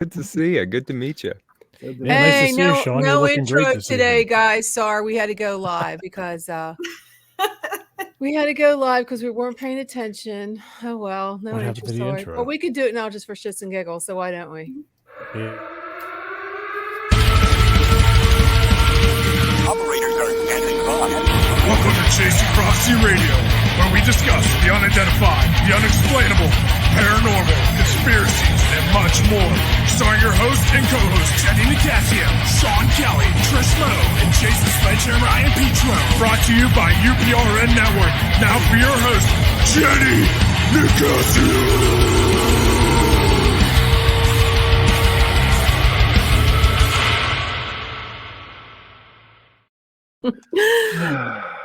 Good to see you. Good to meet you. Yeah, nice to see you, Sean. You're looking intro great this today, evening. guys. Sorry, we had to go live because we weren't paying attention. Oh well, no What happened to the intro? Well, we could do it now just for shits and giggles. So why don't we? Yeah. Operators are standing by. Welcome to Chasing Prophecy Radio, where we discuss the unidentified, the unexplainable, paranormal, conspiracies, and much more. Starring your host and co-host, Jenny Nicasio, Sean Kelly, Trish Moe, and Jason Spencer and Ryan Petro. Brought to you by UPRN Network. Now for your host, Jenny Nicasio.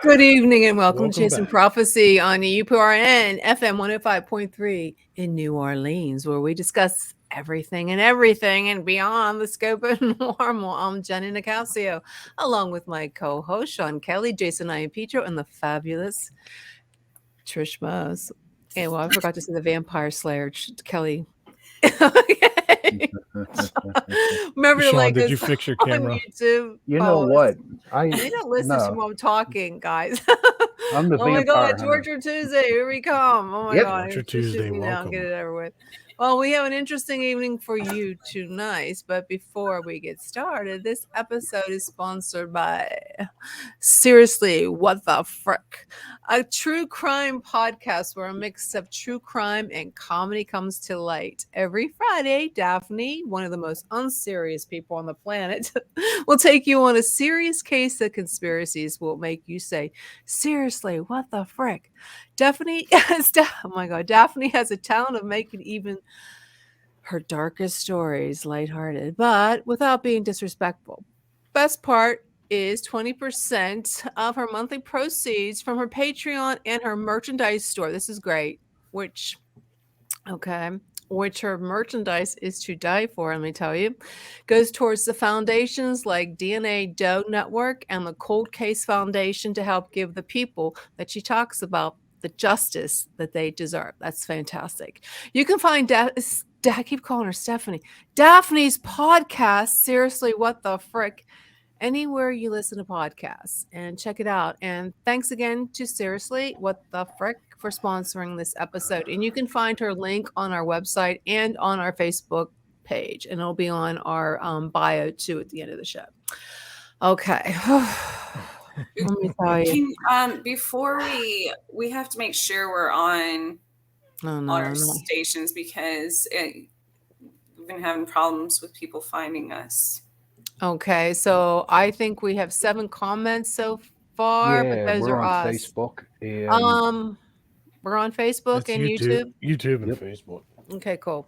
Good evening and welcome to Chasing back. Prophecy on UPRN FM 105.3 in New Orleans, where we discuss everything and beyond the scope of normal. I'm Jenny Nicasio, along with my co-host Sean Kelly, Jason Ryan Petro, and the fabulous Trish Moe. And well, I forgot to say the Vampire Slayer Kelly. Remember, Sean, like, did you fix your camera? on YouTube? You know what? They don't listen to what I'm talking, guys. I'm the Oh my God, vampire Torture Tuesday, here we come. Oh my Yep. God, Torture just shoot Tuesday, me down, welcome. get it over with. Well, we have an interesting evening for you tonight, but before we get started, this episode is sponsored by Seriously, What the Frick? A true crime podcast where a mix of true crime and comedy comes to light. Every Friday, Daphne, one of the most unserious people on the planet, will take you on a serious case of conspiracies will make you say, seriously, what the frick? Daphne has a talent of making even her darkest stories lighthearted, but without being disrespectful. Best part is 20% of her monthly proceeds from her Patreon and her merchandise store. This is great, which her merchandise is to die for, let me tell you, goes towards the foundations like DNA Doe Network and the Cold Case Foundation to help give the people that she talks about the justice that they deserve. That's fantastic. You can find I keep calling her Stephanie. Daphne's podcast, Seriously, What the Frick? Anywhere you listen to podcasts, and check it out. And thanks again to Seriously, What the Frick, for sponsoring this episode. And you can find her link on our website and on our Facebook page, and it'll be on our bio too at the end of the show. Okay. Let me tell you. Before we have to make sure we're on our stations because we've been having problems with people finding us. Okay, so I think we have 7 comments so far, but those we're are on us. Facebook. We're on Facebook It's and YouTube. YouTube and Facebook. Okay, cool.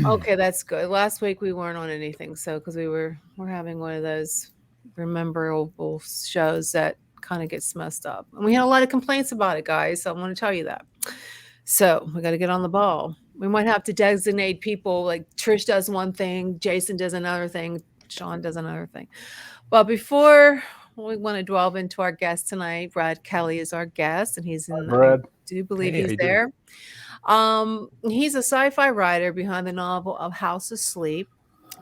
Okay, that's good. Last week we weren't on anything, so because we're having one of those rememberable shows that kind of gets messed up, and we had a lot of complaints about it, guys. So I want to tell you that. So we got to get on the ball. We might have to designate people, like Trish does one thing, Jason does another thing, Sean does another thing. But before we want to delve into our guest tonight, Brad Kelly is our guest, and he's in. Brad. I do believe he's there. He's a sci-fi writer behind the novel of House of Sleep,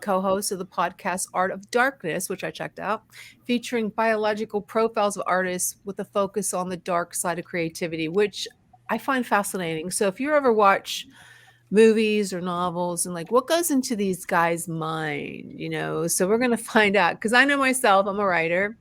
co-host of the podcast Art of Darkness, which I checked out, featuring biological profiles of artists with a focus on the dark side of creativity, which I find fascinating. So if you ever watch movies or novels and like what goes into these guys' mind, so we're going to find out, because I know myself, I'm a writer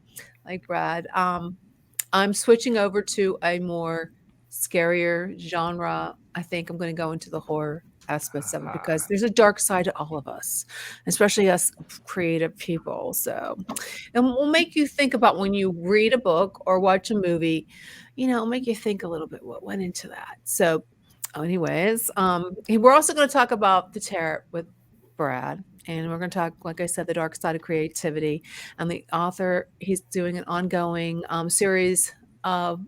like Brad. I'm switching over to a more scarier genre. I think I'm going to go into the horror aspects of it because there's a dark side to all of us, especially us creative people. So, and we'll make you think about when you read a book or watch a movie, make you think a little bit what went into that. So anyways, we're also going to talk about the tarot with Brad, and we're going to talk, like I said, the dark side of creativity. And the author, he's doing an ongoing series of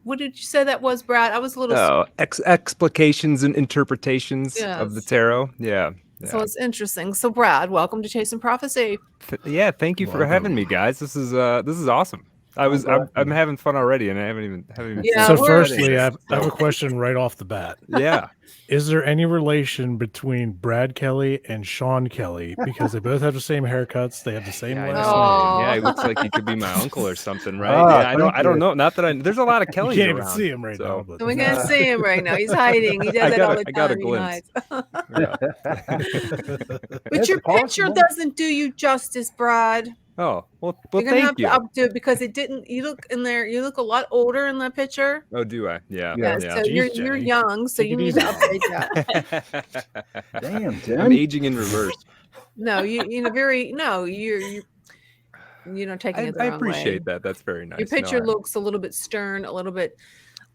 what did you say that was, Brad? I was a little explications and interpretations of the tarot. Yeah. So it's interesting. So Brad, welcome to Chasing Prophecy. Thank you for having me, guys. This is awesome. I'm having fun already, and I haven't even. Yeah, So we're- firstly, I have a question right off the bat. Yeah. Is there any relation between Brad Kelly and Sean Kelly? Because they both have the same haircuts, they have the same Yeah, I last know. Oh. name. Yeah, he looks like he could be my uncle or something, right? Ah, Yeah, I don't thank you. know. Not that there's a lot of You Kellys can't even around. see him right so- now. But We can't see him right now. He's hiding. He does I that got all a- the I got a time. He glimpse. hides. Yeah. But your picture possible. doesn't do you justice, Brad. Oh, well, You're gonna have thank you. to updo it because it didn't. You look in there. You look a lot older in that picture. Oh, do I? Yeah. Yeah, Yeah. so Jeez, you're Jenny. young, so Take you it need to easy. update that. Damn, I'm Tim. aging in reverse. No, you know, you don't take it the I wrong appreciate way. that. That's very nice. Your picture No, I- looks a little bit stern, a little bit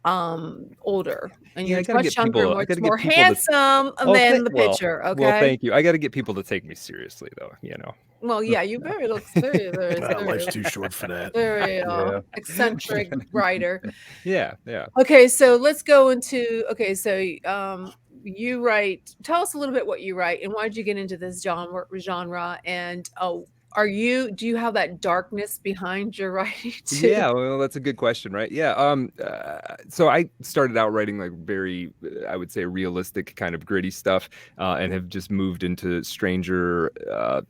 older, and Yeah, I you're gotta much get younger, people- I much gotta get more people to- handsome Oh, than the well, picture. Okay. Well, thank you. I got to get people to take me seriously, though. Well, yeah, you looks very, very, Nah, very, life's too short for that. very Yeah. eccentric writer. Yeah, yeah. Okay, so let's go into you write. Tell us a little bit what you write and why did you get into this genre? And do you have that darkness behind your writing too? Yeah, well, that's a good question, right? Yeah. So I started out writing like very, I would say, realistic kind of gritty stuff, and have just moved into stranger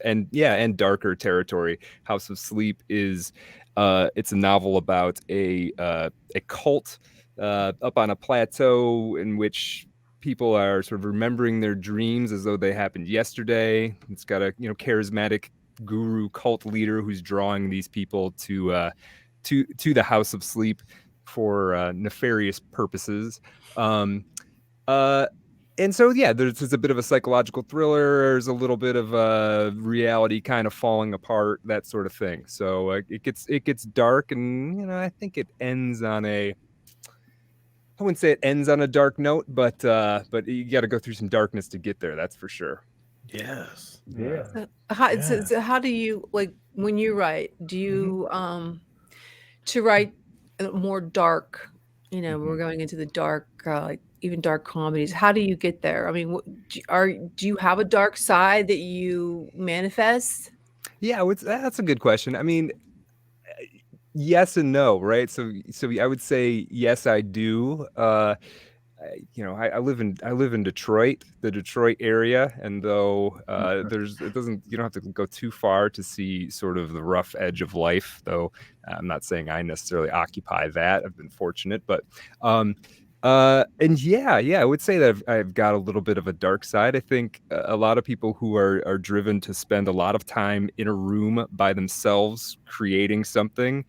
and darker territory. House of Sleep is, it's a novel about a cult up on a plateau in which people are sort of remembering their dreams as though they happened yesterday. It's got a charismatic guru cult leader who's drawing these people to the House of Sleep for nefarious purposes. And so there's a bit of a psychological thriller. There's a little bit of reality kind of falling apart, that sort of thing. So it gets dark, and I think it ends on I wouldn't say it ends on a dark note, but you got to go through some darkness to get there. That's for sure. Yes. Yeah. So how do you, like, when you write, do you to write more dark, we're going into the dark, even dark comedies, how do you get there? I mean, do you have a dark side that you manifest? Yeah, that's a good question. I mean, yes and no, right? So I would say yes, I do. I live in Detroit, the Detroit area, and though you don't have to go too far to see sort of the rough edge of life, though I'm not saying I necessarily occupy that. I've been fortunate, but I would say that I've got a little bit of a dark side. I think a lot of people who are driven to spend a lot of time in a room by themselves creating something,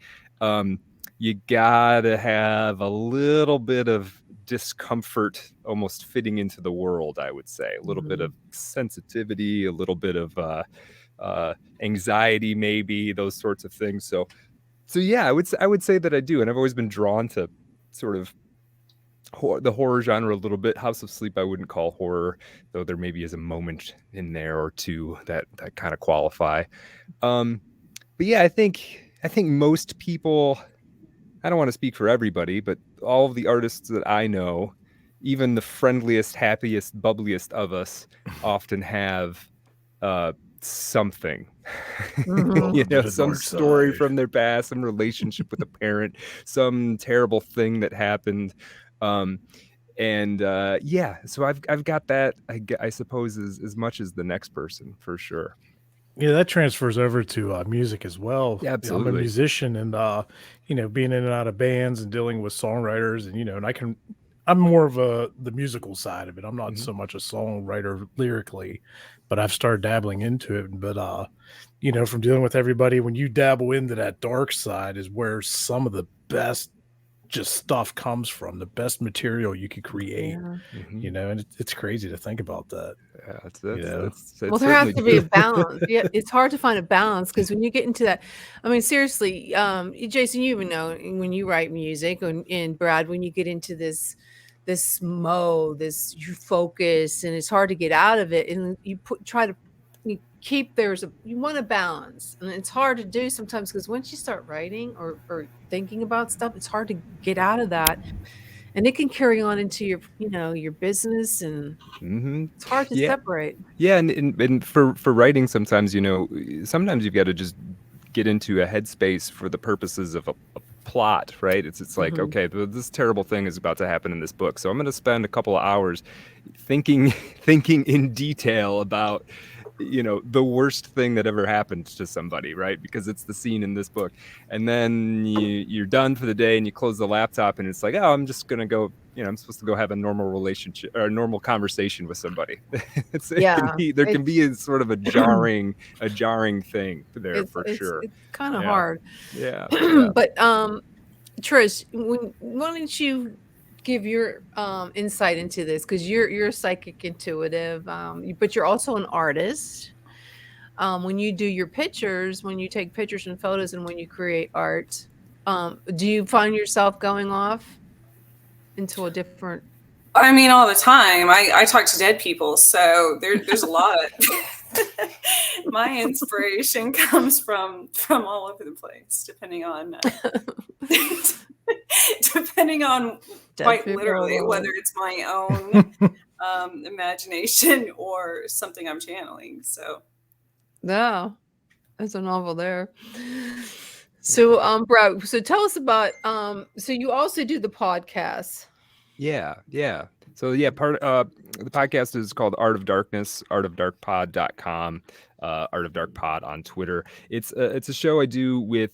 you gotta have a little bit of discomfort almost fitting into the world. I would say a little bit of sensitivity, a little bit of anxiety, maybe, those sorts of things. So yeah, I would say that I do, and I've always been drawn to sort of the horror genre a little bit. House of Sleep I wouldn't call horror, though there maybe is a moment in there or two that kind of qualify. But yeah, I think most people, I don't want to speak for everybody, but all of the artists that I know, even the friendliest, happiest, bubbliest of us, often have something, some story from their past, some relationship with a parent, some terrible thing that happened. So I've got that, I suppose, as much as the next person, for sure. Yeah, that transfers over to music as well. Yeah, absolutely. I'm a musician, and being in and out of bands and dealing with songwriters, and I'm more of the musical side of it. I'm not so much a songwriter lyrically, but I've started dabbling into it. But from dealing with everybody, when you dabble into that dark side is where some of the best just stuff comes from, the best material you could create. And it's crazy to think about that. Yeah, well, there has to be a balance. Yeah, it's hard to find a balance, because when you get into that, I mean, seriously, Jason, you even know when you write music, and Brad, when you get into this mode, you focus, and it's hard to get out of it, and you want a balance, and it's hard to do sometimes, because once you start writing or thinking about stuff, it's hard to get out of that, and it can carry on into your business, and it's hard to separate. Yeah, and for writing, sometimes you've got to just get into a headspace for the purposes of a plot, right? It's like, okay, this terrible thing is about to happen in this book, so I'm going to spend a couple of hours thinking in detail about, you know, the worst thing that ever happened to somebody, right? Because it's the scene in this book. And then you're done for the day and you close the laptop and it's like, oh, I'm just going to go, you know, I'm supposed to go have a normal relationship or a normal conversation with somebody. There can be a sort of a jarring thing there for sure. It's kind of hard. Yeah. But Trish, why don't you give your insight into this, because you're a psychic intuitive, but you're also an artist. When you do your pictures, when you take pictures and photos, and when you create art, do you find yourself going off into a different? I mean, all the time. I talk to dead people, so there's a lot. My inspiration comes from all over the place, depending on quite literally whether it's my own imagination or something I'm channeling. So no, that's a novel there. So Brad, so tell us about so you also do the podcast. Yeah. So part the podcast is called Art of Darkness, artofdarkpod.com, Art of Dark Pod on Twitter. It's a show I do with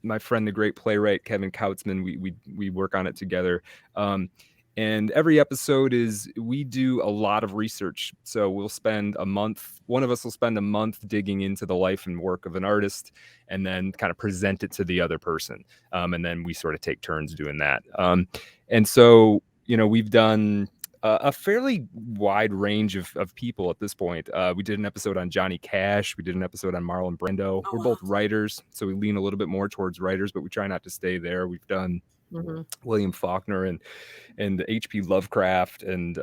my friend, the great playwright Kevin Kautzman. We work on it together. And every episode we do a lot of research. So we'll spend a month, one of us will spend a month digging into the life and work of an artist and then kind of present it to the other person. And then we sort of take turns doing that. And so, you know, we've done a fairly wide range of people at this point. We did an episode on Johnny Cash. We did an episode on Marlon Brando. We're both writers, so we lean a little bit more towards writers, but we try not to stay there. We've done William Faulkner and H.P. Lovecraft and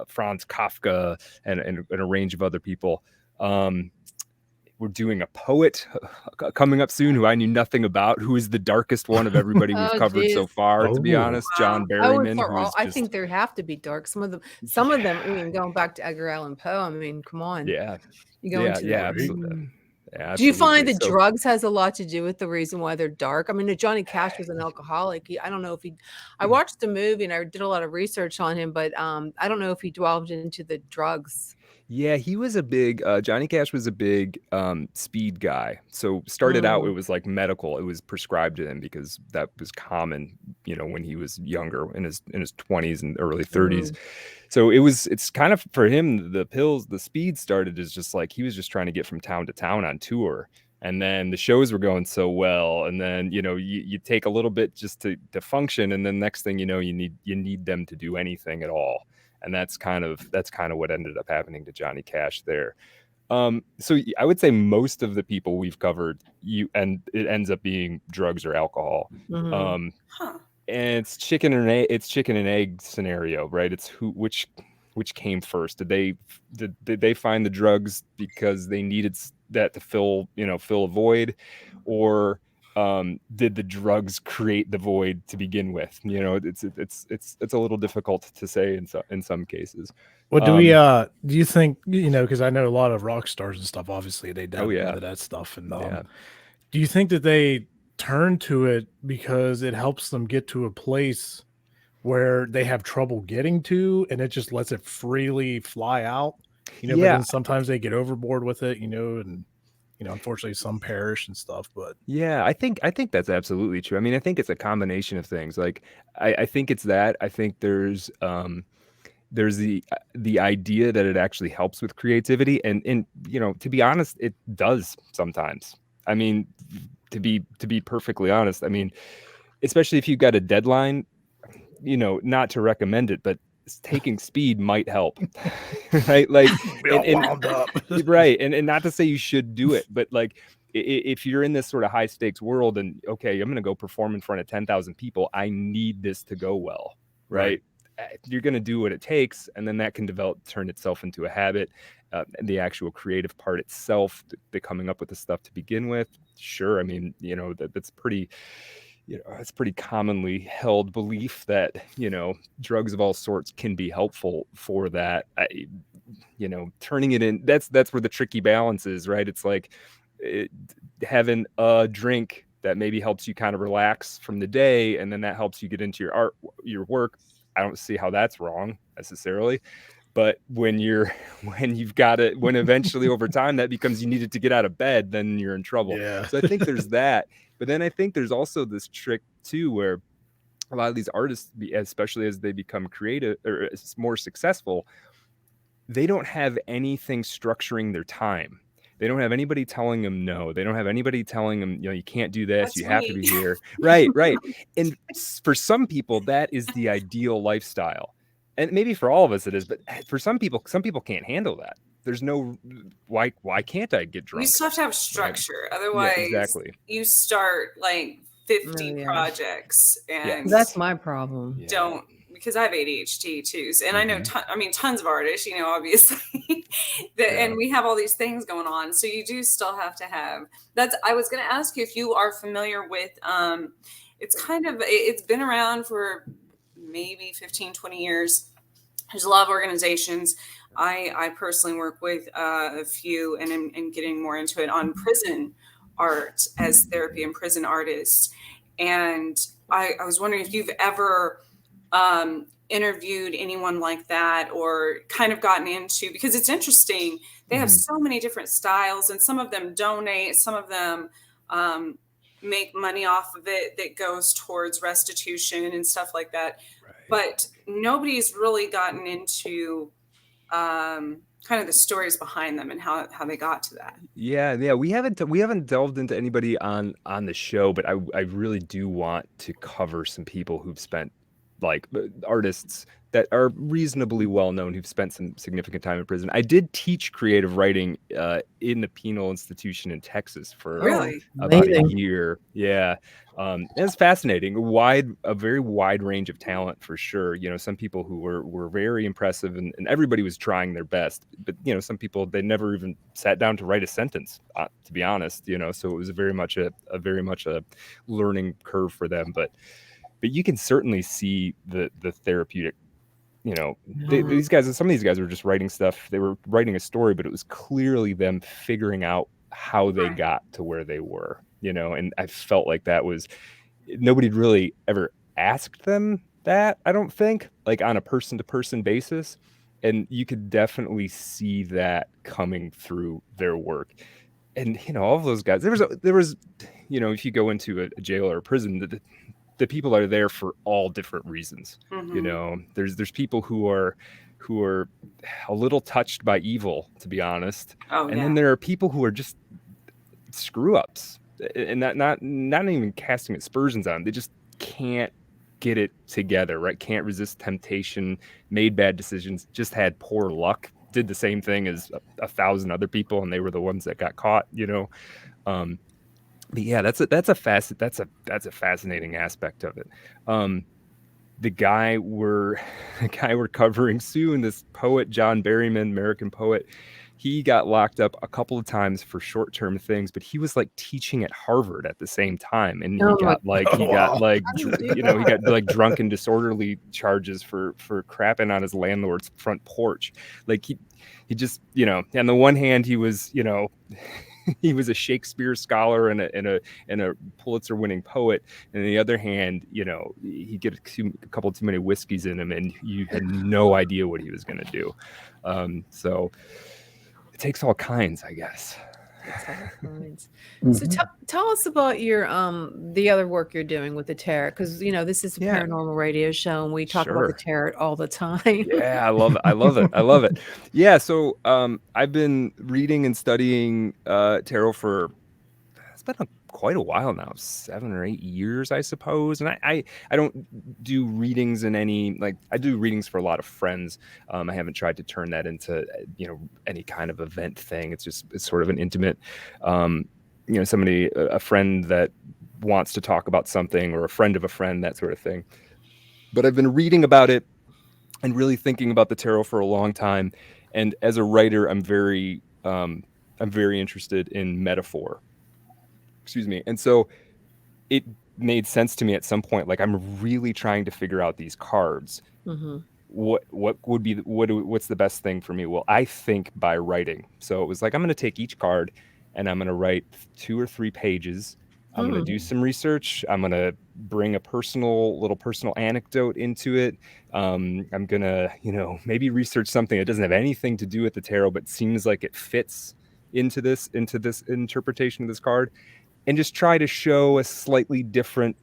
Franz Kafka and a range of other people. We're doing a poet coming up soon who I knew nothing about, who is the darkest one of everybody we've covered so far, to be honest. John Berryman. I think there have to be dark. Some of them, I mean, going back to Edgar Allan Poe, I mean, come on. Yeah. You go into absolutely. Yeah, do you find that drugs has a lot to do with the reason why they're dark? I mean, Johnny Cash was an alcoholic. I don't know if I watched the movie and I did a lot of research on him, but I don't know if he delved into the drugs. Yeah, he was a big, Johnny Cash was a big speed guy. So started out, it was like medical. It was prescribed to him because that was common, you know, when he was younger in his 20s and early 30s. So it's kind of, for him, the speed started as just like, he was just trying to get from town to town on tour. And then the shows were going so well. And then, you know, you take a little bit just to function. And then next thing you know, you need them to do anything at all. And that's kind of what ended up happening to Johnny Cash there. So I would say most of the people we've covered, and it ends up being drugs or alcohol. And it's chicken and egg scenario, right? It's which came first. Did they find the drugs because they needed that to fill a void, or did the drugs create the void to begin with? You know, it's a little difficult to say in some cases. What do you think, you know, because I know a lot of rock stars and stuff, obviously they delve into that stuff. And do you think that they turn to it because it helps them get to a place where they have trouble getting to, and it just lets it freely fly out? You know, but then sometimes they get overboard with it, you know, and you know, unfortunately some perish and stuff, but yeah, I think that's absolutely true. I mean, I think it's a combination of things. Like, I think it's that. I think there's the idea that it actually helps with creativity, and you know, to be honest, it does sometimes. I mean, to be perfectly honest, I mean, especially if you've got a deadline, you know, not to recommend it, but taking speed might help. Right? Like, wound up. Right. And not to say you should do it, but like, if you're in this sort of high stakes world and okay, I'm going to go perform in front of 10,000 people, I need this to go well. Right. You're going to do what it takes. And then that can turn itself into a habit. And the actual creative part itself, the coming up with the stuff to begin with. Sure. I mean, you know, that's pretty, you know, it's pretty commonly held belief that, you know, drugs of all sorts can be helpful for that. You know, turning it in, that's where the tricky balance is, right? It's like, having a drink that maybe helps you kind of relax from the day, and then that helps you get into your work. I don't see how that's wrong necessarily. But when eventually over time that becomes you needed to get out of bed, then you're in trouble. Yeah. So I think there's that. But then I think there's also this trick too, where a lot of these artists, especially as they become creative or more successful, they don't have anything structuring their time. They don't have anybody telling them no. They don't have anybody telling them, you can't do this. You have to be here. Right. And for some people, that is the ideal lifestyle. And maybe for all of us it is, but for some people can't handle that. There's no, why can't I get drunk? You still have to have structure. Right? Otherwise, exactly. You start like 50 projects and that's my problem. Because I have ADHD too. And I know, tons of artists, obviously, and we have all these things going on. So you do still have to have I was going to ask you if you are familiar with, it's been around for maybe 15, 20 years. There's a lot of organizations. I personally work with a few and getting more into it on prison art as therapy and prison artists. And I was wondering if you've ever interviewed anyone like that or kind of gotten into, because it's interesting. They have so many different styles, and some of them donate, some of them make money off of it that goes towards restitution and stuff like that. Right. But nobody's really gotten into kind of the stories behind them and how they got to that. Yeah. We haven't delved into anybody on the show, but I really do want to cover some people who've spent, like artists that are reasonably well known who've spent some significant time in prison. I did teach creative writing in the penal institution in Texas for about a year. Yeah. It's fascinating. A very wide range of talent for sure. Some people who were very impressive and everybody was trying their best, but some people, they never even sat down to write a sentence, to be honest, so it was very much a learning curve for them. But you can certainly see the therapeutic, these guys, some of these guys were just writing stuff. They were writing a story, but it was clearly them figuring out how they got to where they were, and I felt like nobody really ever asked them that, I don't think, like on a person to person basis. And you could definitely see that coming through their work. And, all of those guys, there was, if you go into a jail or a prison, the people are there for all different reasons. There's people who are a little touched by evil, to be honest. Then there are people who are just screw ups, and not even casting aspersions on them. They just can't get it together, right? Can't resist temptation, made bad decisions, just had poor luck, did the same thing as 1,000 other people, and they were the ones that got caught. But yeah, that's a fascinating aspect of it. The guy we're covering soon, this poet John Berryman, American poet, he got locked up a couple of times for short-term things, but he was like teaching at Harvard at the same time, and he got drunk and disorderly charges for crapping on his landlord's front porch. Like he just, on the one hand he was, he was a Shakespeare scholar and a Pulitzer-winning poet, and on the other hand, he get a couple too many whiskeys in him, and you had no idea what he was going to do. So it takes all kinds, I guess. So tell us about your the other work you're doing with the tarot, because this is a paranormal radio show and we talk about the tarot all the time. Yeah, I love it. Yeah, so I've been reading and studying tarot for it's been quite a while now, 7 or 8 years, I suppose. And I don't do readings in any, like, I do readings for a lot of friends. I haven't tried to turn that into any kind of event thing. It's sort of an intimate a friend that wants to talk about something, or a friend of a friend, that sort of thing. But I've been reading about it and really thinking about the tarot for a long time. And as a writer, I'm very interested in metaphor. Excuse me. And so it made sense to me at some point, like, I'm really trying to figure out these cards. Mm-hmm. What's the best thing for me? Well, I think by writing. So it was like, I'm going to take each card and I'm going to write 2 or 3 pages. I'm going to do some research. I'm going to bring a little personal anecdote into it. I'm going to, maybe research something that doesn't have anything to do with the tarot, but seems like it fits into this interpretation of this card, and just try to show a slightly different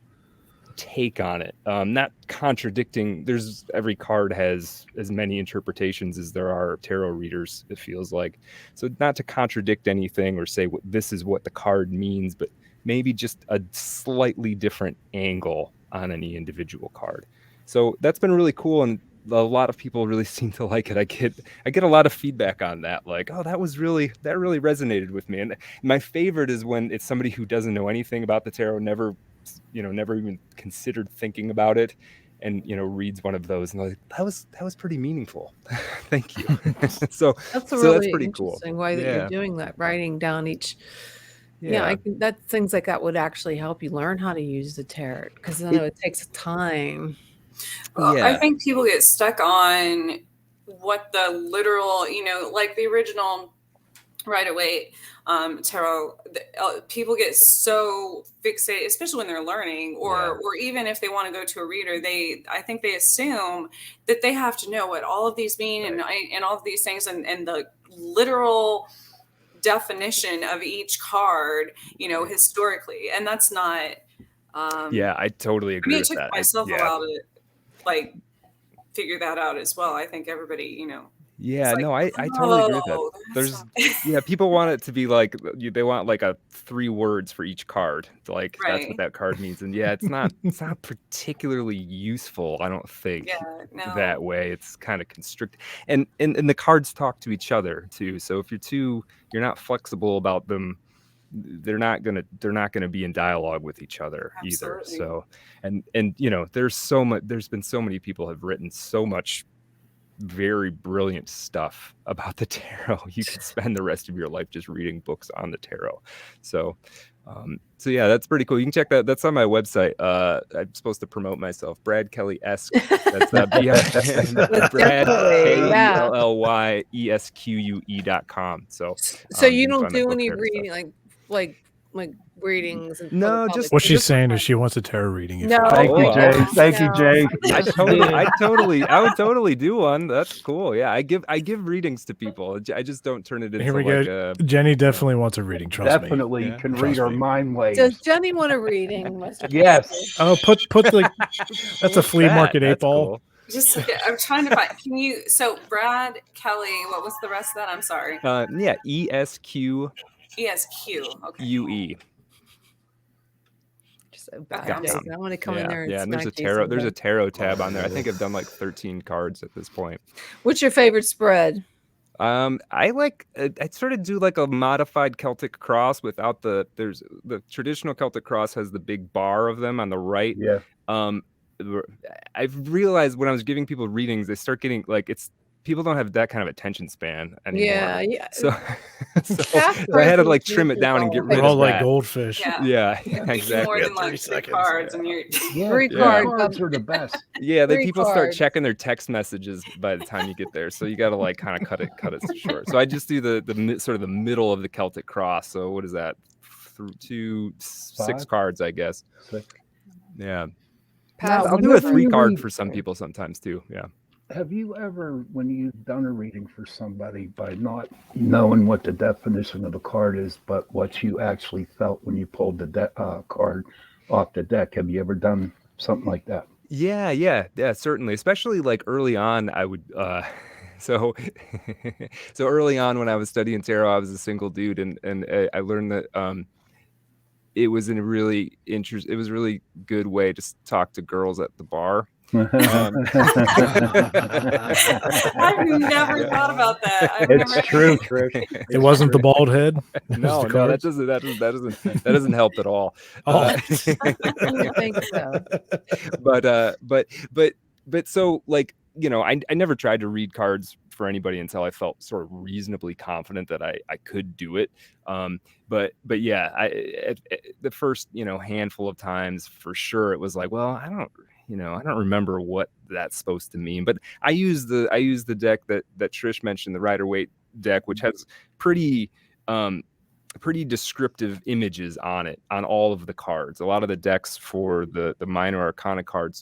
take on it. Not contradicting. Every card has as many interpretations as there are tarot readers, it feels like. So not to contradict anything or say this is what the card means, but maybe just a slightly different angle on any individual card. So that's been really cool, and a lot of people really seem to like it. I get a lot of feedback on that, like, oh, that really resonated with me. And my favorite is when it's somebody who doesn't know anything about the tarot, never even considered thinking about it, and reads one of those and like, that was pretty meaningful. Thank you. so That's a so really that's pretty cool. interesting way that you're doing that, writing down each. Yeah, I think that things like that would actually help you learn how to use the tarot, because I know it takes time. I think people get stuck on what the literal, like the original Rider-Waite tarot. People get so fixated, especially when they're learning, or even if they want to go to a reader, I think they assume that they have to know what all of these mean, and all of these things, and the literal definition of each card, historically, and that's not. I totally agree with that. It took myself a while to figure that out as well. I think everybody, I totally agree with that. People want it to be like, they want like 3 words for each card, like that's what that card means, and it's not particularly useful, I don't think. That way. It's kind of constricted, and the cards talk to each other too, so if you're not flexible about them, they're not gonna be in dialogue with each other. Absolutely. Either. So and there's been so many people have written so much very brilliant stuff about the tarot. You could spend the rest of your life just reading books on the tarot. So that's pretty cool. You can check that. That's on my website. I'm supposed to promote myself. Brad Kelly-esque. That's Brad KELLYESQUE.com. So you don't do any reading like readings and no, just what she's saying is she wants a tarot reading. No, thank you, Jay. Thank you, Jay. I would totally do one. That's cool. Yeah, I give readings to people. I just don't turn it into. Here we go. Jenny definitely wants a reading. Trust me. Definitely can read our mind waves. Does Jenny want a reading? Yes. Oh, put like that's a flea market 8-ball. Cool. Just I'm trying to find. Can you? So Brad Kelly. What was the rest of that? I'm sorry. ESQ. ESQ. Okay. UE. So bad. I want to come in there and there's a tarot tab on there. I think I've done like 13 cards at this point. What's your favorite spread? I sort of do like a modified Celtic cross without the traditional Celtic cross has the big bar of them on the right. Yeah. I've realized when I was giving people readings, they start getting like people don't have that kind of attention span anymore. Yeah. So I had to like trim it down and get rid of that. Like goldfish. Yeah, exactly. More than like 3 cards, and you're 3 cards are the best. Yeah, people start checking their text messages by the time you get there, so you got to like kind of cut it short. So I just do the sort of the middle of the Celtic cross. So what is that? 6 cards, I guess. 6. Yeah. I'll do a 3 card for some people sometimes too. Yeah. Have you ever, when you've done a reading for somebody, by not knowing what the definition of the card is, but what you actually felt when you pulled the card off the deck, have you ever done something like that? Yeah, certainly. Especially like early on, I would. So early on when I was studying tarot, I was a single dude, and I learned that it was a really good way to talk to girls at the bar. I've never thought about that. It's true, Trish. It wasn't the bald head. No, that doesn't help at all. I think so. But so like, I never tried to read cards for anybody until I felt sort of reasonably confident that I could do it. But yeah, the first handful of times for sure it was like, well, I don't remember what that's supposed to mean. But I use the deck that Trish mentioned, the Rider-Waite deck, which has pretty pretty descriptive images on it, on all of the cards. A lot of the decks for the minor arcana cards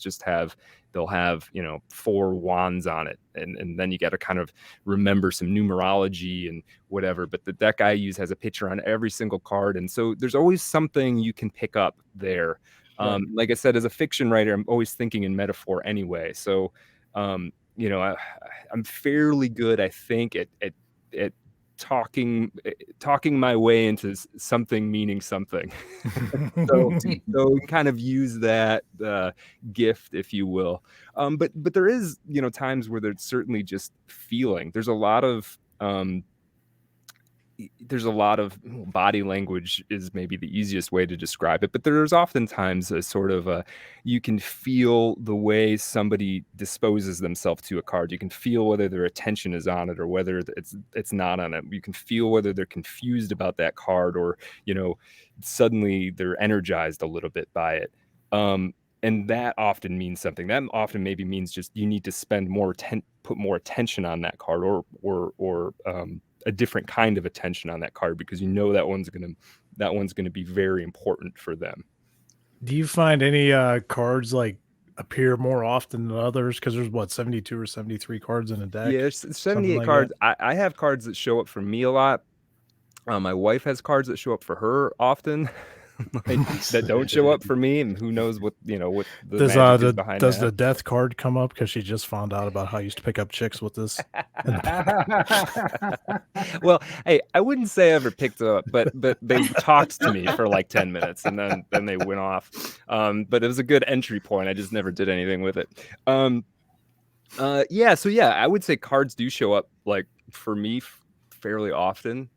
they'll have 4 wands on it, and then you got to kind of remember some numerology and whatever. But the deck I use has a picture on every single card, and so there's always something you can pick up there. Right. Like I said, as a fiction writer, I'm always thinking in metaphor anyway. So I'm fairly good, I think, at talking my way into something meaning something. so kind of use that gift, if you will. But there is times where there's certainly just feeling. There's a lot of body language is maybe the easiest way to describe it, but there's oftentimes a sort of you can feel the way somebody disposes themselves to a card. You can feel whether their attention is on it or whether it's not on it. You can feel whether they're confused about that card, or suddenly they're energized a little bit by it. And that often means something. That often maybe means just you need to put more attention on that card, or a different kind of attention on that card, because that one's gonna be very important for them. Do you find any cards like appear more often than others? Because there's 72 or 73 cards in a deck. Yeah, there's 78 like cards. I have cards that show up for me a lot. My wife has cards that show up for her often. That don't show up for me, and who knows what what the magic is behind does that. the death card come up because she just found out about how I used to pick up chicks with this? Well, hey, I wouldn't say I ever picked it up, but they talked to me for like 10 minutes, and then they went off. But it was a good entry point. I just never did anything with it. So I would say cards do show up, like, for me, fairly often.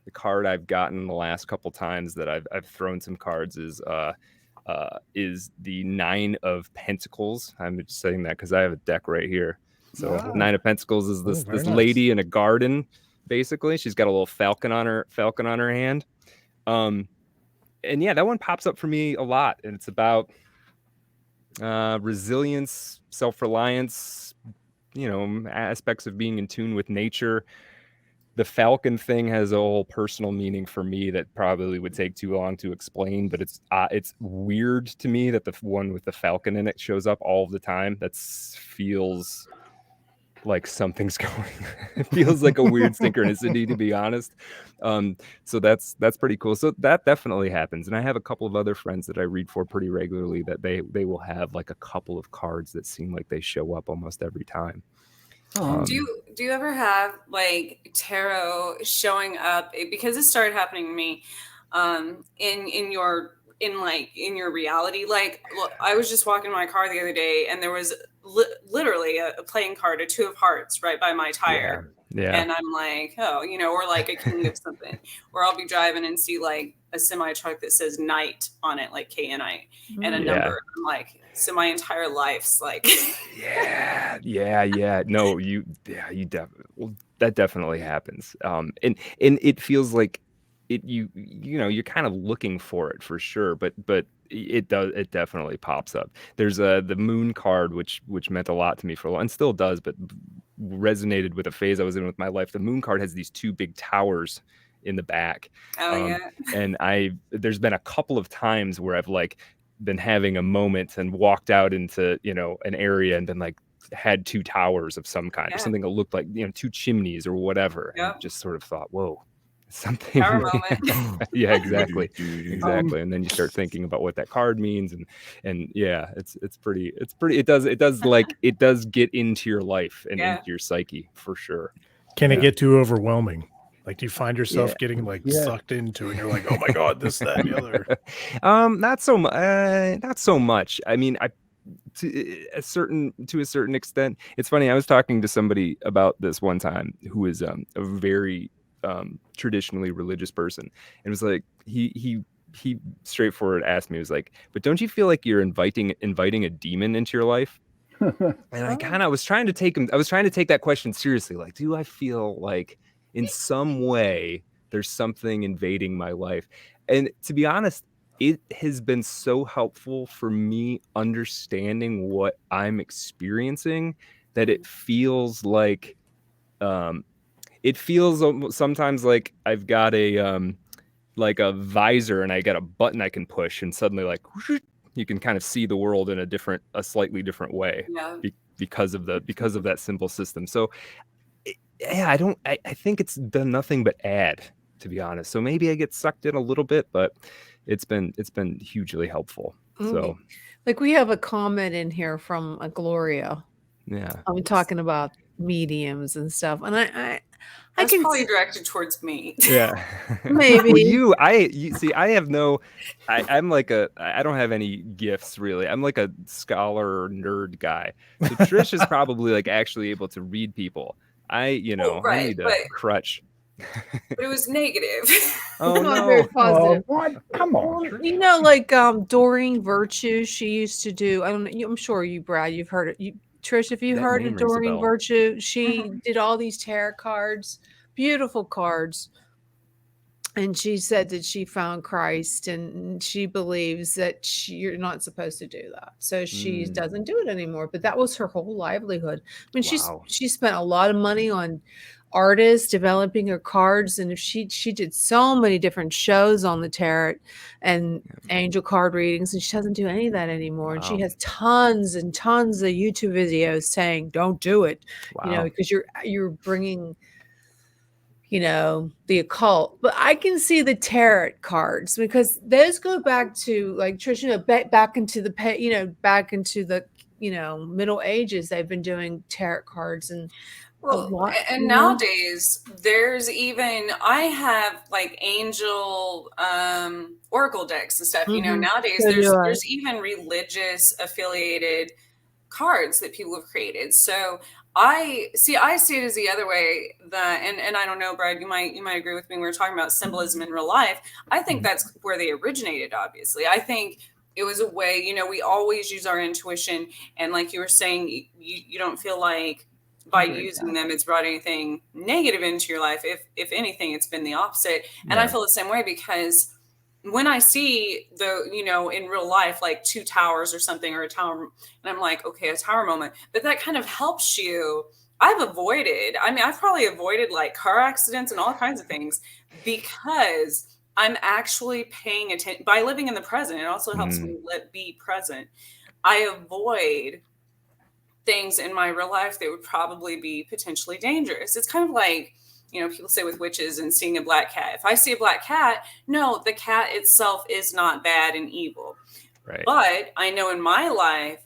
The card I've gotten the last couple times that I've thrown some cards is the 9 of Pentacles. I'm just saying that because I have a deck right here. So Wow. 9 of Pentacles is this very lady in a garden. Basically, she's got a little falcon on her hand. And yeah, that one pops up for me a lot, and it's about resilience, self-reliance, aspects of being in tune with nature. The falcon thing has a whole personal meaning for me that probably would take too long to explain, but it's weird to me that the one with the falcon in it shows up all the time. That feels like something's going. It feels like a weird synchronicity, to be honest. So that's pretty cool. So that definitely happens. And I have a couple of other friends that I read for pretty regularly that they will have like a couple of cards that seem like they show up almost every time. Do you ever have like tarot showing up, because it started happening to me in your reality? Like, look, I was just walking my car the other day, and there was literally a playing card, a 2 of hearts, right by my tire. Yeah. And I'm like, oh, or like a king of something, or I'll be driving and see like a semi truck that says night on it, like KNI, and a number. I'm like, so my entire life's like, No, that definitely happens. And it feels like you're kind of looking for it for sure, but it definitely pops up. There's the moon card, which meant a lot to me for a while, and still does, but resonated with a phase I was in with my life. The moon card has these 2 big towers in the back. And there's been a couple of times where I've like been having a moment and walked out into an area and been like had 2 towers of some kind, or something that looked like 2 chimneys or whatever, and just sort of thought, whoa, something. Power moment. Yeah, exactly. And then you start thinking about what that card means, and yeah, it's pretty it does get into your life and into your psyche for sure. Can it get too overwhelming? Like, do you find yourself getting like sucked into, and you're like, oh my god, this, that, and the other? Not so much. I mean, to a certain extent. It's funny, I was talking to somebody about this one time who is a very traditionally religious person, and it was like he straightforward asked me, he was like, but don't you feel like you're inviting a demon into your life? And I was trying to take that question seriously. Like, do I feel like in some way there's something invading my life? And to be honest, it has been so helpful for me understanding what I'm experiencing that it feels like it feels sometimes like I've got a visor and I got a button I can push, and suddenly like you can kind of see the world in a slightly different way Yeah. because of that simple system. So yeah, I think it's done nothing but add, to be honest. So maybe I get sucked in a little bit, but it's been hugely helpful. So Like we have a comment in here from a Gloria. yeah, I'm talking about mediums and stuff, and I That's can probably see, directed towards me. maybe. well, you see, I have no, I'm like I don't have any gifts really. I'm like a scholar nerd guy. So Trish is probably like actually able to read people. I Right, need a but crutch. it was negative. Oh Not very no. positive. What? Come on. Well, Trish. you know, like Doreen Virtue, she used to do. I don't know. I'm sure you, Brad, you've heard it. You, Trish, have you That heard name of rings a Doreen bell. Virtue? She did all these tarot cards, beautiful cards, and she said that she found Christ, and she believes that you're not supposed to do that, so she Mm, doesn't do it anymore. But that was her whole livelihood. I mean, wow. she spent a lot of money on artists developing her cards, and if she did so many different shows on the tarot and angel card readings, and she doesn't do any of that anymore. And she Wow. has tons and tons of YouTube videos saying don't do it, Wow. because you're bringing the occult. But I can see the tarot cards because those go back to, like Trish, back into back into the Middle Ages. They've been doing tarot cards and a Well, lot. and nowadays there's even I have like angel oracle decks and stuff. Nowadays So do I. there's even religious affiliated cards that people have created. So I see it as the other way, that and I don't know, Brad, you might agree with me. We were talking about symbolism in real life. I think that's where they originated, obviously. I think it was a way, we always use our intuition, and like you were saying, you don't feel like by using them it's brought anything negative into your life. If anything, it's been the opposite. And I feel the same way, because when I see in real life, like two towers or something, or a tower, and I'm like, okay, a tower moment, but that kind of helps you. I've probably avoided like car accidents and all kinds of things because I'm actually paying attention. By living in the present, it also helps me be present. I avoid things in my real life that would probably be potentially dangerous. It's kind of like, people say with witches and seeing a black cat. If I see a black cat, no, the cat itself is not bad and evil. Right. But I know in my life,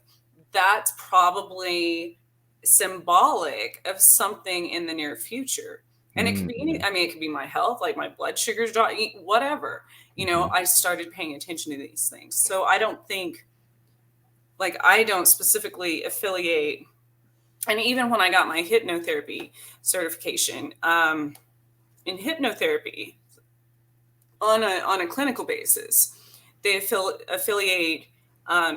that's probably symbolic of something in the near future. And it could be it could be my health, like my blood sugars dropping, whatever. I started paying attention to these things. So I don't think, like, I don't specifically affiliate. And even when I got my hypnotherapy certification, in hypnotherapy, on a clinical basis, they affiliate,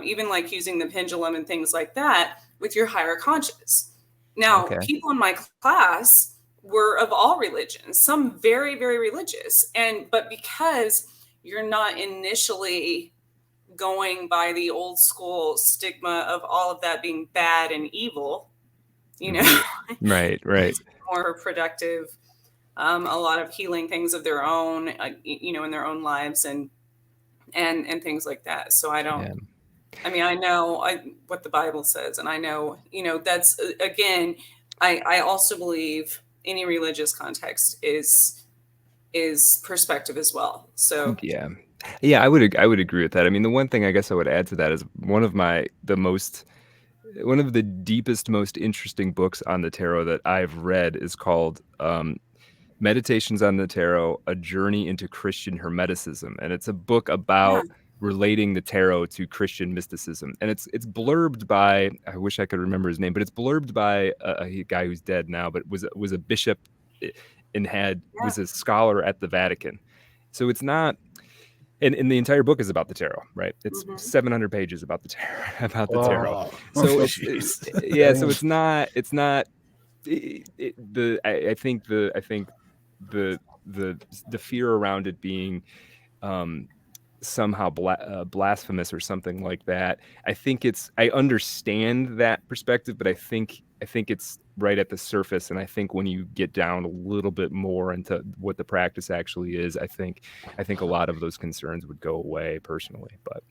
even like using the pendulum and things like that, with your higher conscious. Now, people in my class were of all religions, some very, very religious. But because you're not initially going by the old school stigma of all of that being bad and evil, right, more productive, a lot of healing things of their own, in their own lives and things like that. So I don't, I know what the Bible says, and I know, that's, again, I also believe any religious context is perspective as well. So yeah, I would agree with that. I mean, the one thing I guess I would add to that is one of the deepest, most interesting books on the tarot that I've read is called Meditations on the Tarot: A Journey into Christian Hermeticism, and it's a book about relating the tarot to Christian mysticism. And it's blurbed by, I wish I could remember his name, but it's blurbed by a guy who's dead now, but was a bishop and was a scholar at the Vatican. So it's not. And the entire book is about the tarot, right? It's 700 pages about the tarot. So it's not I think the fear around it being somehow blasphemous or something like that. I understand that perspective, but I think it's right at the surface. And I think when you get down a little bit more into what the practice actually is, I think a lot of those concerns would go away personally. But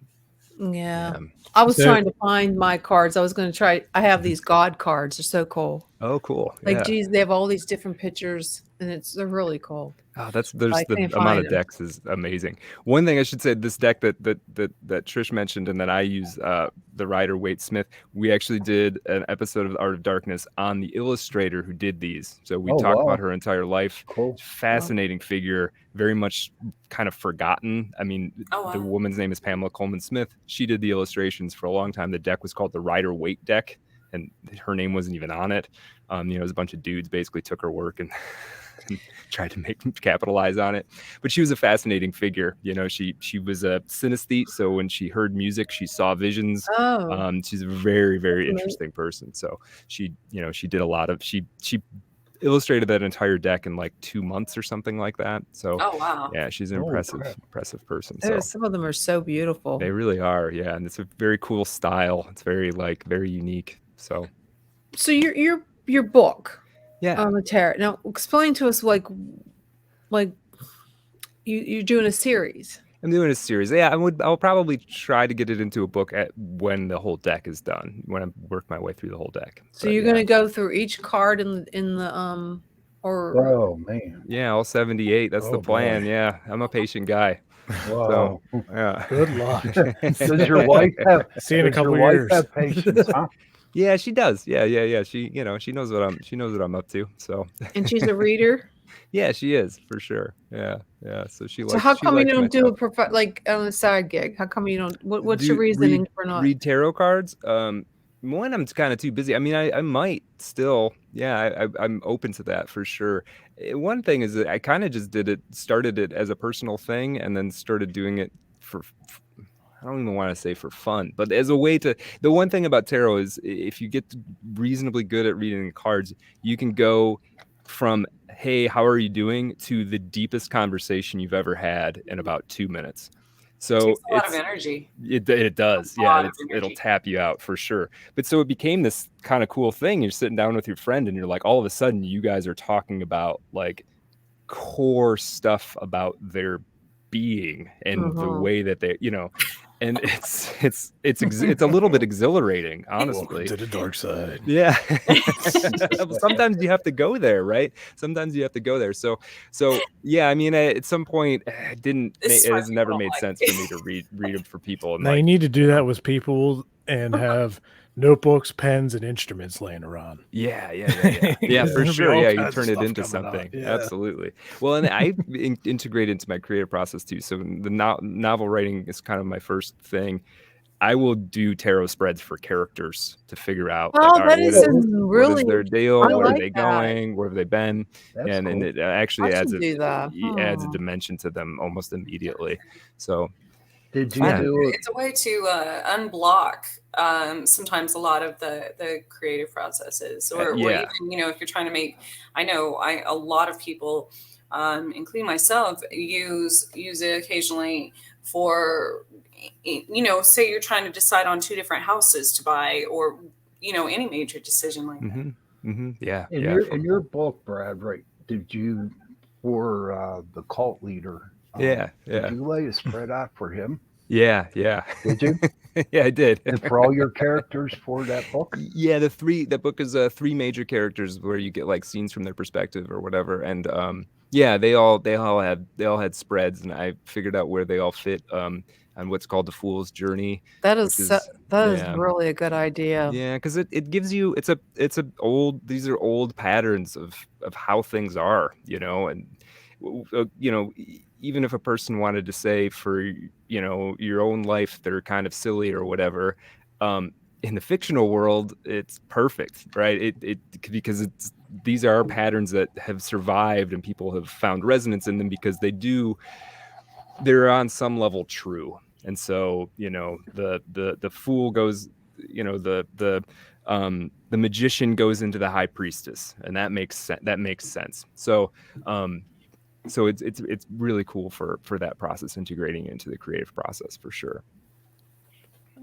Yeah. I was So- trying to find my cards. I was going to try. I have these God cards. They're so cool. Oh, cool. Like, Yeah. geez, they have all these different pictures, and they're really cool. Oh, I the can't amount find of them. decks is amazing. One thing I should say, this deck that Trish mentioned and that I use, the writer Wade Smith, we actually did an episode of the Art of Darkness on the illustrator who did these. So we Oh, talked wow. about her entire life. Cool. Fascinating figure, very much kind of forgotten. I mean, Oh, the wow. woman's name is Pamela Coleman Smith. She did the illustrations for a long time. The deck was called the Rider Waite deck, and her name wasn't even on it. It was a bunch of dudes basically took her work and tried to capitalize on it. But she was a fascinating figure. She was a synesthete, so when she heard music, she saw visions. Oh, She's a very, very That's amazing. interesting person. So she did a lot of she illustrated that entire deck in like 2 months or something like that. So Oh, wow. yeah, she's an Holy impressive crap. person. So some of them are so beautiful. they really are. Yeah, and it's a very cool style. It's very unique. So So your book yeah. on the tarot. Now, explain to us like you're doing a series. I'm doing a series. Yeah, I'll probably try to get it into a book when the whole deck is done, when I work my way through the whole deck. So But you're yeah. going to go through each card in the or Oh man. Yeah, all 78. That's the Oh, plan. boy. Yeah, I'm a patient guy. Wow. Yeah. Good luck. Does your wife have? See you in a does couple your wife years. have patience? Huh? Yeah, she does. Yeah. She knows what I'm up to. So and she's a reader. yeah, she is for sure. Yeah. So she likes. So how she come you likes my don't do stuff. like on a side gig? How come you don't? What's your Do- reasoning for not? read tarot cards? One, I'm kind of too busy. I mean, I might still. Yeah, I'm open to that for sure. One thing is that I kind of just started it as a personal thing, and then started doing it for. I don't even want to say for fun, but as a way to. The one thing about tarot is if you get reasonably good at reading the cards, you can go from "Hey, how are you doing?" to the deepest conversation you've ever had in about 2 minutes. So Takes a lot of energy. it does. A Yeah, lot of it'll energy. tap you out for sure. But so it became this kind of cool thing. You're sitting down with your friend and you're like, all of a sudden you guys are talking about like core stuff about their being and the Mhm. way that they, and it's a little bit exhilarating, Welcome honestly. to the dark side. Yeah. Sometimes you have to go there, right? Sometimes you have to go there. So yeah, I mean, at some point, This is it why has never people made don't sense like for me to read them for people. And Now you like, need to do that with people and have notebooks, pens, and instruments laying around. yeah, for There'll be sure. all Yeah, you kinds of turn it stuff into coming out. something. Yeah. Absolutely. Well, and I integrate into my creative process too. So the novel writing is kind of my first thing. I will do tarot spreads for characters to figure out Oh, all right, that is what really. is their deal? I Where are like they that. going? Where have they been? That's And cool. it actually I adds should do that. adds a dimension to them almost immediately. So Did you Yeah. do it? It's a way to unblock sometimes a lot of the creative processes, or yeah. even if you're trying to make. I know a lot of people, including myself, use it occasionally for say you're trying to decide on 2 different houses to buy, or any major decision like that. Yeah. In your book, Brad, right? Did you for the cult leader? Yeah. Did you lay a spread out for him? Yeah. Did you? Yeah, I did. And for all your characters for that book? Yeah, that book is 3 major characters where you get like scenes from their perspective or whatever, and yeah, they all had spreads, and I figured out where they all fit on what's called the Fool's Journey. That which is is- yeah. really a good idea. Yeah, because it gives you these are old patterns of how things are, and even if a person wanted to say for your own life they're kind of silly or whatever, in the fictional world it's perfect, right? It because these are patterns that have survived and people have found resonance in them because they're on some level true. And so the fool goes, the magician goes into the high priestess, and that makes sense. So so it's really cool for that process, integrating into the creative process for sure.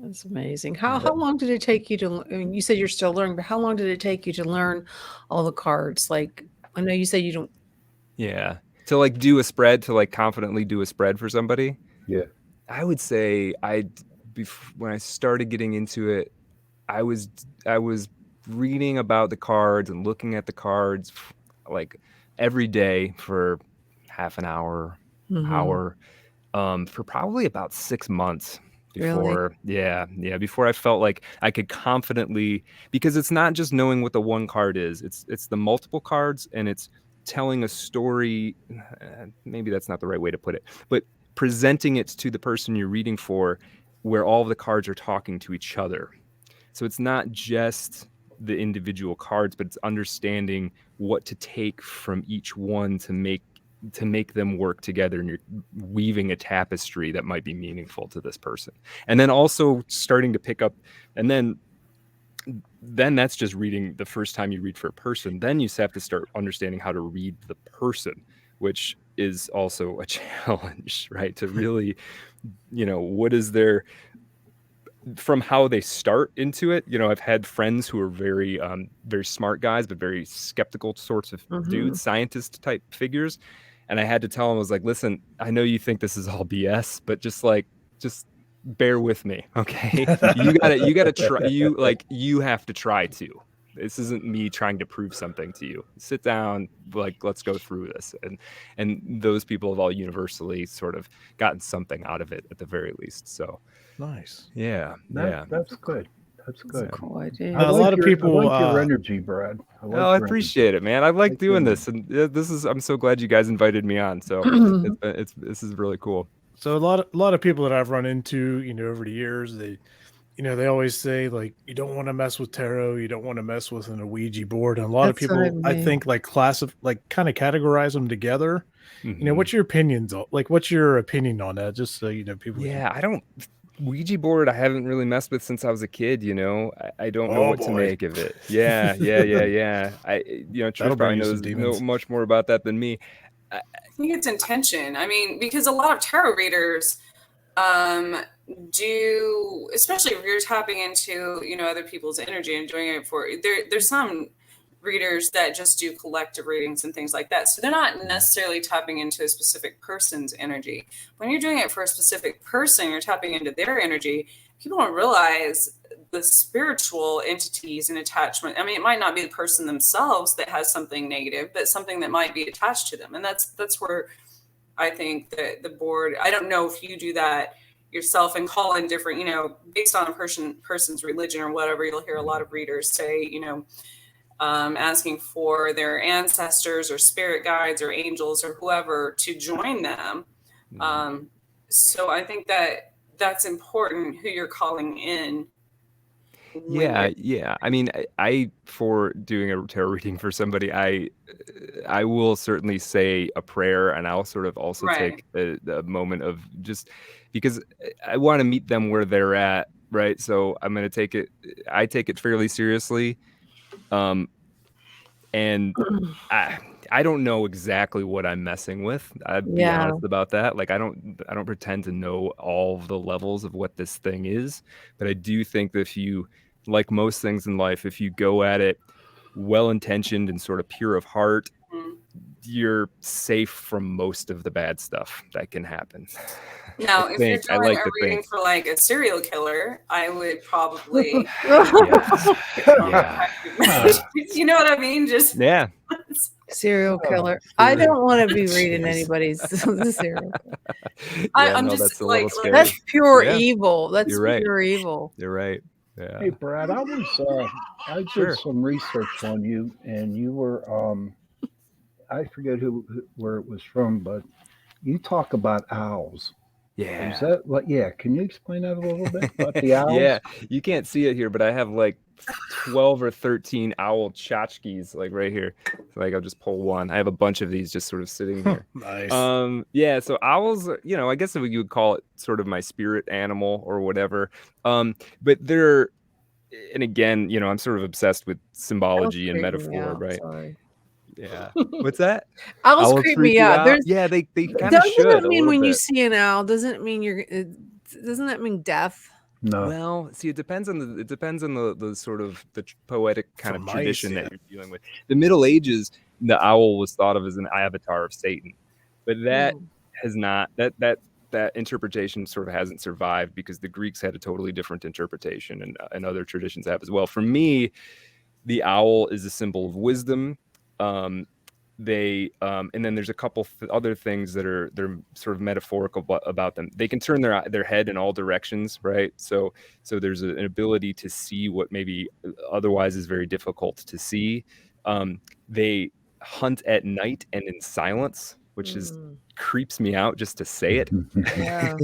That's amazing. How long did it take you to? I mean, you said you're still learning, but how long did it take you to learn all the cards? Like, I know you said you don't. Yeah. To like do a spread, to like confidently do a spread for somebody. Yeah. I would say when I started getting into it, I was reading about the cards and looking at the cards like every day for half an hour, Mhm. hour, for probably about 6 months Really? before I felt like I could confidently, because it's not just knowing what the one card is, it's the multiple cards, and it's telling a story. Maybe that's not the right way to put it, but presenting it to the person you're reading for, where all of the cards are talking to each other. So it's not just the individual cards, but it's understanding what to take from each one to make them work together, and you're weaving a tapestry that might be meaningful to this person. And then also starting to pick up, and then that's just reading the first time you read for a person. Then you have to start understanding how to read the person, which is also a challenge, right? To really, what is their, from how they start into it. I've had friends who are very very smart guys, but very skeptical sorts of dudes, scientist type figures, and I had to tell them, I was like, listen, I know you think this is all BS, but just bear with me, okay? you gotta try. You have to try too. This isn't me trying to prove something to you. Sit down, let's go through this. And those people have all universally sort of gotten something out of it at the very least. So Nice. yeah. That's good. That's good. Cool idea. A lot of people, I like your energy, Brad. I appreciate it, man. I like doing this, and I'm so glad you guys invited me on. So this is really cool. So a lot of people that I've run into, over the years, they always say, like, you don't want to mess with tarot, you don't want to mess with an Ouija board, and a lot of That's what I people, I mean. think, like kind of categorize them together. Mhm. What's your opinions? What's your opinion on that? Just so people. Yeah, I don't. Ouija board, I haven't really messed with since I was a kid. I don't know what to make of it. Yeah. Trish That'll bring probably you some knows demons. much more about that than me. I think it's intention. I mean, because a lot of tarot readers do, especially if you're tapping into other people's energy and doing it for there's some readers that just do collective readings and things like that, so they're not necessarily tapping into a specific person's energy. When you're doing it for a specific person, you're tapping into their energy. People don't realize the spiritual entities and attachment. I mean, it might not be the person themselves that has something negative, but something that might be attached to them. And that's where I think that the board, I don't know if you do that yourself and call in different, based on a person's religion or whatever. You'll hear a lot of readers say, asking for their ancestors or spirit guides or angels or whoever to join them. So I think that's important, who you're calling in. Yeah. I mean, I for doing a tarot reading for somebody, I will certainly say a prayer, and I'll sort of also take a moment of, just because I want to meet them where they're at, right? So I'm going to I take it fairly seriously. And I don't know exactly what I'm messing with. I'd be honest about that. Like, I don't pretend to know all of the levels of what this thing is, but I do think that if you, like most things in life, if you go at it well-intentioned and sort of pure of heart, you're safe from most of the bad stuff that can happen. Now, if you're doing a reading for like a serial killer, I would probably, you know what I mean? Just serial killer. I don't want to be reading anybody's serial killer. I'm just like, that's pure evil. That's pure evil. You're right. Yeah. Hey, Brad, I did some research on you, and you were, I forget where it was from, but you talk about owls. Yeah. Is that what? Yeah. Can you explain that a little bit about the owls? Yeah. You can't see it here, but I have like 12 or 13 owl tchotchkes, like right here. So, like, I'll just pull one. I have a bunch of these just sort of sitting here. Nice. Yeah. So owls, I guess you would call it sort of my spirit animal or whatever. But they're, and again, I'm sort of obsessed with symbology and metaphor, right? Sorry. Yeah. What's that? Owls creep me out. Yeah, they kind of should. Doesn't that mean when you see an owl, doesn't that mean death? No. Well, see, it depends on the sort of the poetic kind For of mice, tradition yeah. that you're dealing with. The Middle Ages, the owl was thought of as an avatar of Satan, but that Hmm. has not that interpretation sort of hasn't survived because the Greeks had a totally different interpretation, and other traditions have as well. For me, the owl is a symbol of wisdom. And then there's a couple other things that they're sort of metaphorical about them. They can turn their head in all directions, right? So there's an ability to see what maybe otherwise is very difficult to see. They hunt at night and in silence, which is Mm. creeps me out just to say it. Yeah.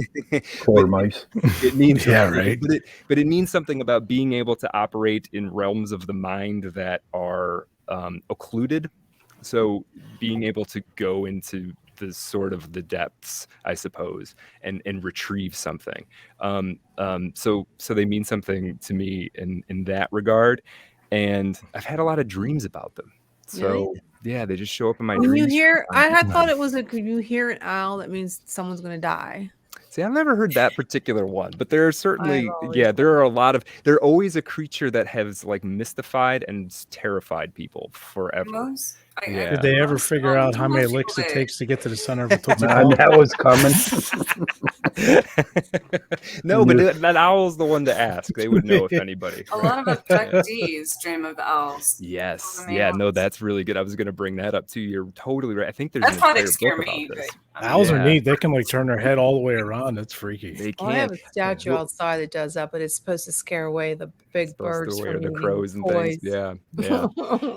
Poor But mice. it means Yeah, right. but it means something about being able to operate in realms of the mind that are occluded. So being able to go into the sort of the depths, I suppose, and retrieve something. So they mean something to me in that regard, and I've had a lot of dreams about them. Really? So yeah, they just show up in my When you dreams. hear, I had thought it was like when you hear an owl, that means someone's going to die. See, I've never heard that particular one, but there are certainly, always there are a lot of, they're always a creature that has like mystified and terrified people forever. Most, Yeah. Did they ever most- figure out how many most licks people it that- takes to get to the center of a Tootsie And Pop? that was coming. No, but that owl's the one to ask. They would know if anybody. A lot of abductees dream of owls. Yes. Those are the main Yeah. No, ones. that's really good. I was going to bring that up too. You're totally right. I think there's That's an why they entire scare book me. about this. But, Owls are Yeah. neat. They can like turn their head all the way around. That's freaky. They Well, I have can't. a statue Well, outside that does that, but it's supposed to scare away the big supposed to birds wear from the eating crows and toys. things. Yeah. Yeah.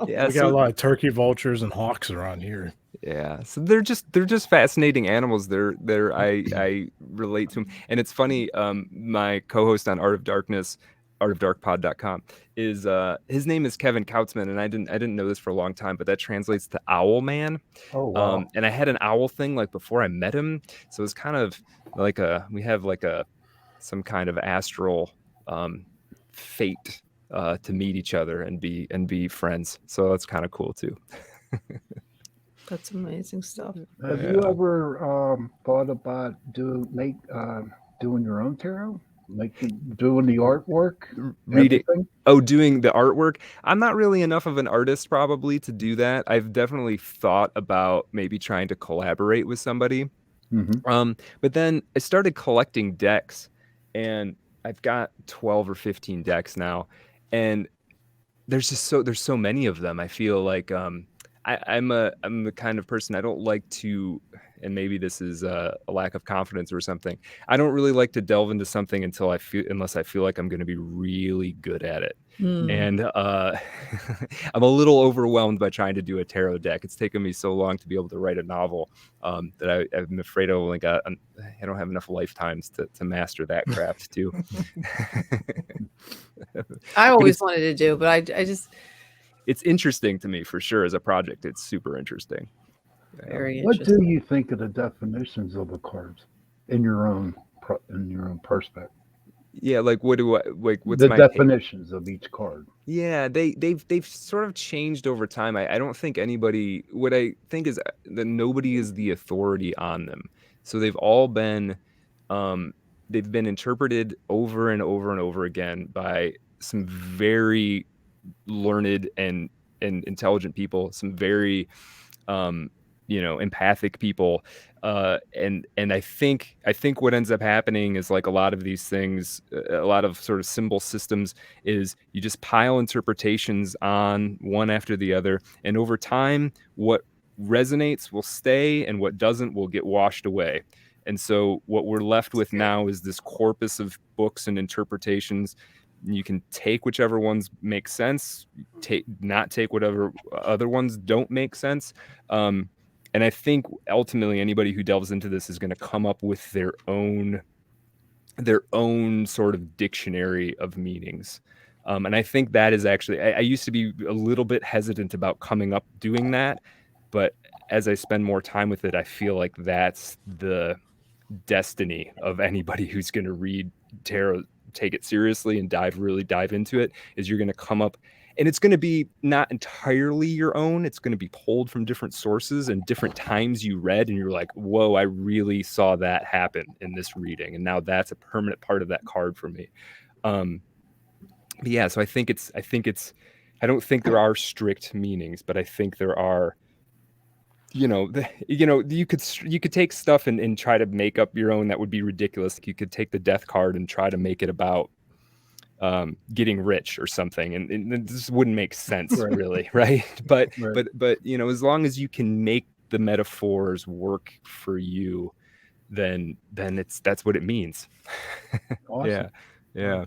Yeah. We got a lot of turkey vultures and hawks around here. Yeah, so they're just fascinating animals. I relate to them, and it's funny. My co-host on artofdarkpod.com is his name is Kevin Kautzman, and I didn't know this for a long time, but that translates to Owl Man. Oh, wow. And I had an owl thing like before I met him, so it's kind of like we have like some kind of astral fate to meet each other and be friends. So that's kind of cool too. That's amazing stuff. Have you ever thought about doing your own tarot? Like doing the artwork? Reading. Everything? Oh, doing the artwork. I'm not really enough of an artist probably to do that. I've definitely thought about maybe trying to collaborate with somebody. Mm-hmm. But then I started collecting decks, and I've got 12 or 15 decks now, and there's so many of them. I feel like I'm the kind of person, I don't like to, and maybe this is a lack of confidence or something. I don't really like to delve into something unless I feel like I'm going to be really good at it. Hmm. And I'm a little overwhelmed by trying to do a tarot deck. It's taken me so long to be able to write a novel that I'm afraid I don't have enough lifetimes to master that craft too. I always wanted to do, but I just It's interesting to me for sure as a project. It's super interesting. very What interesting. do you think of the definitions of the cards in your own perspective? Yeah, like what do I like? What's The my take? definitions of each card. Yeah, they've sort of changed over time. I don't think anybody. What I think is that nobody is the authority on them. So they've all been, they've been interpreted over and over and over again by some very learned and intelligent people, some very empathic people, and I think what ends up happening is like a lot of these things, a lot of sort of symbol systems, is you just pile interpretations on one after the other, and over time what resonates will stay and what doesn't will get washed away. And so what we're left with now is this corpus of books and interpretations. You can take whichever ones make sense, not take whatever other ones don't make sense. And I think ultimately anybody who delves into this is going to come up with their own sort of dictionary of meanings. And I think that is actually, I used to be a little bit hesitant about coming up doing that, but as I spend more time with it, I feel like that's the destiny of anybody who's going to read tarot, take it seriously and really dive into it, is you're going to come up and it's going to be not entirely your own. It's going to be pulled from different sources and different times you read, and you're like, whoa, I really saw that happen in this reading, and now that's a permanent part of that card for me. But yeah, so I don't think there are strict meanings, but I think there are, you could take stuff and try to make up your own. That would be ridiculous. You could take the death card and try to make it about getting rich or something, and this wouldn't make sense, really, right? But as long as you can make the metaphors work for you, then that's what it means. Awesome. Yeah.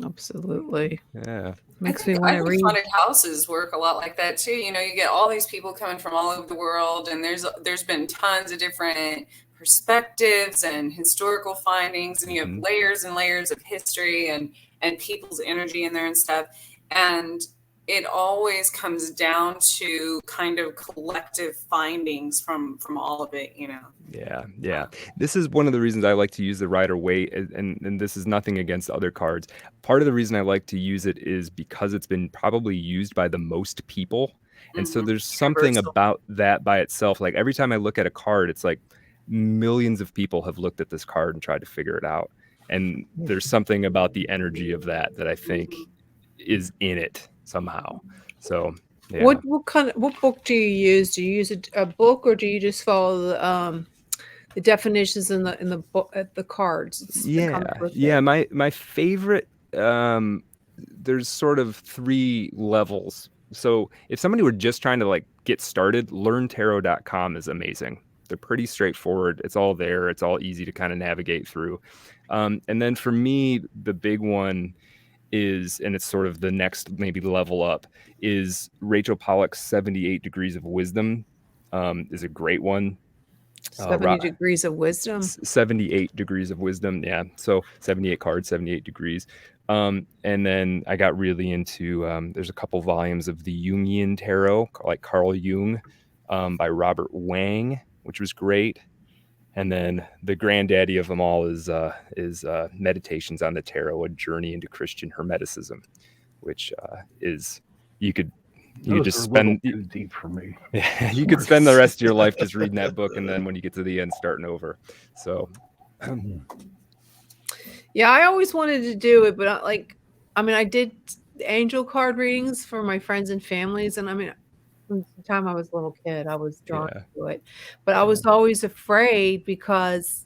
Absolutely. Yeah. Makes me want to read. Haunted houses work a lot like that too. You get all these people coming from all over the world, and there's been tons of different perspectives and historical findings, and you have layers and layers of history and people's energy in there and stuff. And it always comes down to kind of collective findings from all of it, Yeah. This is one of the reasons I like to use the Rider-Waite, and this is nothing against other cards. Part of the reason I like to use it is because it's been probably used by the most people. And so there's something about that by itself. Like every time I look at a card, it's like millions of people have looked at this card and tried to figure it out. And there's something about the energy of that I think is in it somehow. So yeah. What book do you use? Do you use a book, or do you just follow the definitions in the book, the cards? My favorite, there's sort of 3 levels. So if somebody were just trying to like get started, learntarot.com is amazing. They're pretty straightforward. It's all there. It's all easy to kind of navigate through. And then for me, the big one is, and it's sort of the next maybe level up, is Rachel Pollack's 78 Degrees of Wisdom. Is a great one. 70 Degrees of Wisdom. 78 Degrees of Wisdom. Yeah. So 78 cards, 78 degrees. And then I got really into, there's a couple volumes of the Jungian Tarot, like Carl Jung, by Robert Wang, which was great. And then the granddaddy of them all is Meditations on the Tarot, A Journey into Christian Hermeticism, which is you could just spend too deep for me. Yeah, you could spend the rest of your life just reading that book, and then when you get to the end, starting over. So yeah, I always wanted to do it, but I did angel card readings for my friends and families, and from the time I was a little kid, I was drawn to it, but I was always afraid because,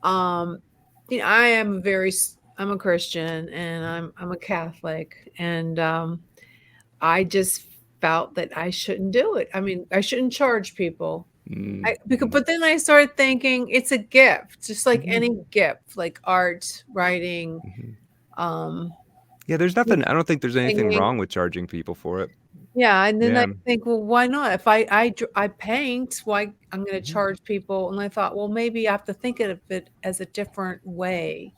I'm a Christian, and I'm a Catholic, and I just felt that I shouldn't do it. I shouldn't charge people. But then I started thinking it's a gift, just like any gift, like art, writing. There's nothing. I don't think there's anything wrong with charging people for it. Yeah, and then I think, well, why not? If I paint, why I'm going to charge people? And I thought, well, maybe I have to think of it as a different way,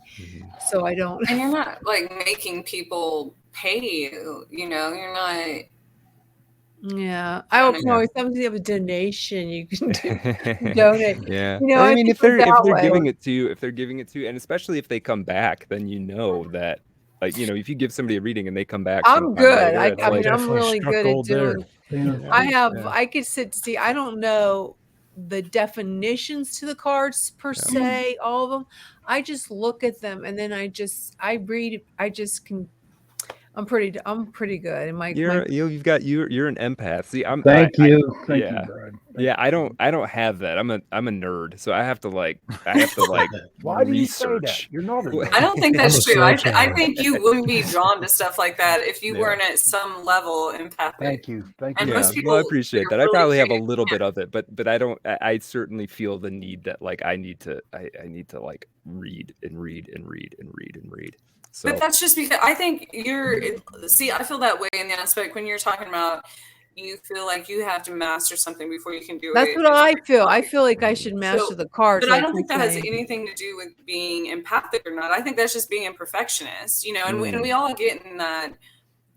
so I don't. And you're not like making people pay you. You're not. Yeah, I don't know. If somebody have a donation, you can donate. Yeah, I mean, if they're giving it to you, and especially if they come back, then that. Like, if you give somebody a reading and they come back, I'm good. Later, I'm really good at doing. Yeah. I could see. I don't know the definitions to the cards per se, all of them. I just look at them, and then I read. I'm pretty good. And you're an empath. See, Thank you, Brad. Yeah, I don't have that. I'm a nerd, so I have to Why do you say research. that? You're not a nerd. I don't think that's I'm a true. I think you wouldn't be drawn to stuff like that if you weren't at some level empathic. Thank you. And most people, I appreciate that. I probably have a little bit of it, but I don't. I certainly feel the need that I need to like read and read and read and read and read. So. But that's just because I think I feel that way in the aspect when you're talking about you feel like you have to master something before you can do it. That's what I feel. I feel like I should master the cards. But I don't think that has anything to do with being empathic or not. I think that's just being a perfectionist, and we all get in that